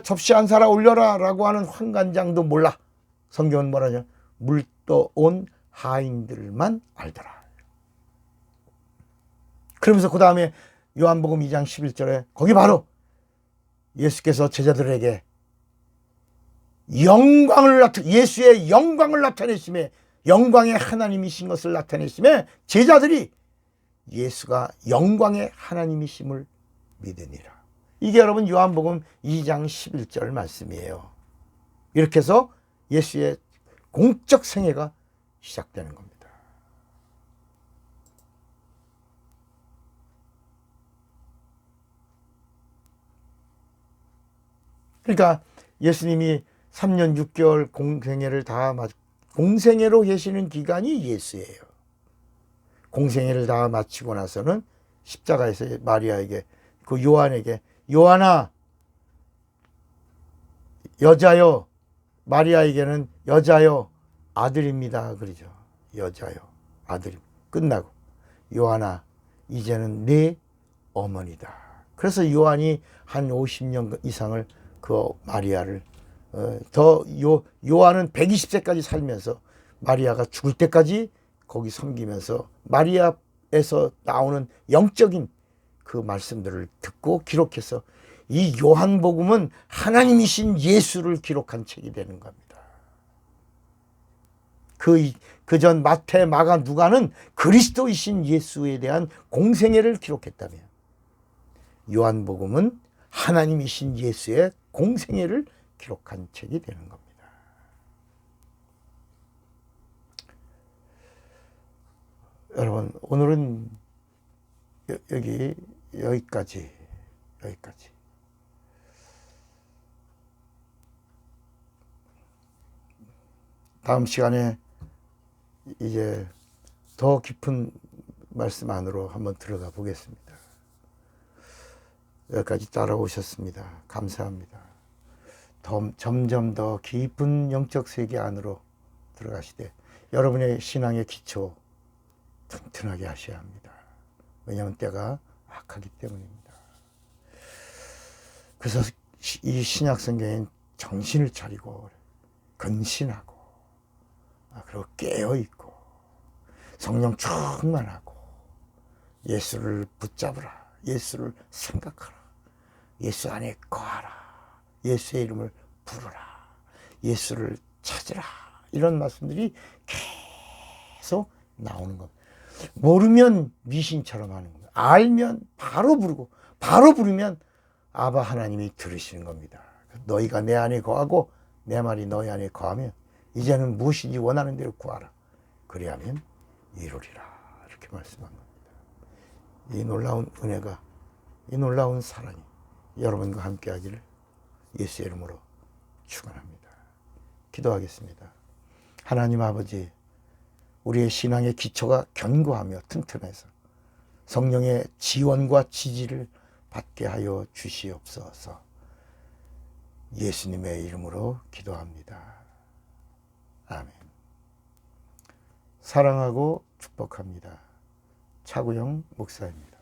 접시 한 사라 올려라 라고 하는 환관장도 몰라. 성경은 뭐라냐. 물 떠온 하인들만 알더라. 그러면서 그 다음에 요한복음 2장 11절에 거기 바로 예수께서 제자들에게 예수의 영광을 나타내심에 영광의 하나님이신 것을 나타내심에 제자들이 예수가 영광의 하나님이심을 믿으니라. 이게 여러분 요한복음 2장 11절 말씀이에요. 이렇게 해서 예수의 공적 생애가 시작되는 겁니다. 그러니까 예수님이 3년 6개월 공생애로 계시는 기간이 예수예요. 공생애를 다 마치고 나서는 십자가에서 마리아에게 그 요한에게 요한아 여자요 마리아에게는 여자요 아들입니다 그러죠. 여자요 아들입니다. 끝나고 요한아 이제는 네 어머니다. 그래서 요한이 한 50년 이상을 그 마리아를 요한은 120세까지 살면서 마리아가 죽을 때까지 거기 섬기면서 마리아에서 나오는 영적인 그 말씀들을 듣고 기록해서 이 요한복음은 하나님이신 예수를 기록한 책이 되는 겁니다. 그 전 마태, 마가, 누가는 그리스도이신 예수에 대한 공생애를 기록했다며 요한복음은 하나님이신 예수의 공생애를 기록한 책이 되는 겁니다. 여러분 오늘은 여기까지 다음 시간에 이제 더 깊은 말씀 안으로 한번 들어가 보겠습니다. 여기까지 따라오셨습니다. 감사합니다. 점점 더 깊은 영적 세계 안으로 들어가시되 여러분의 신앙의 기초 튼튼하게 하셔야 합니다. 왜냐하면 때가 악하기 때문입니다. 그래서 이 신약 성경엔 정신을 차리고 근신하고 그리고 깨어있고 성령 충만하고 예수를 붙잡으라. 예수를 생각하라. 예수 안에 거하라. 예수의 이름을 부르라. 예수를 찾으라. 이런 말씀들이 계속 나오는 겁니다. 모르면 미신처럼 하는 거예요. 알면 바로 부르고 바로 부르면 아바 하나님이 들으시는 겁니다. 너희가 내 안에 거하고 내 말이 너희 안에 거하면 이제는 무엇인지 원하는 대로 구하라. 그리하면 이루리라. 이렇게 말씀한 겁니다. 이 놀라운 은혜가 이 놀라운 사랑이 여러분과 함께 하기를 예수의 이름으로 축원합니다. 기도하겠습니다. 하나님 아버지 우리의 신앙의 기초가 견고하며 튼튼해서 성령의 지원과 지지를 받게 하여 주시옵소서. 예수님의 이름으로 기도합니다. 아멘. 사랑하고 축복합니다. 차구영 목사입니다.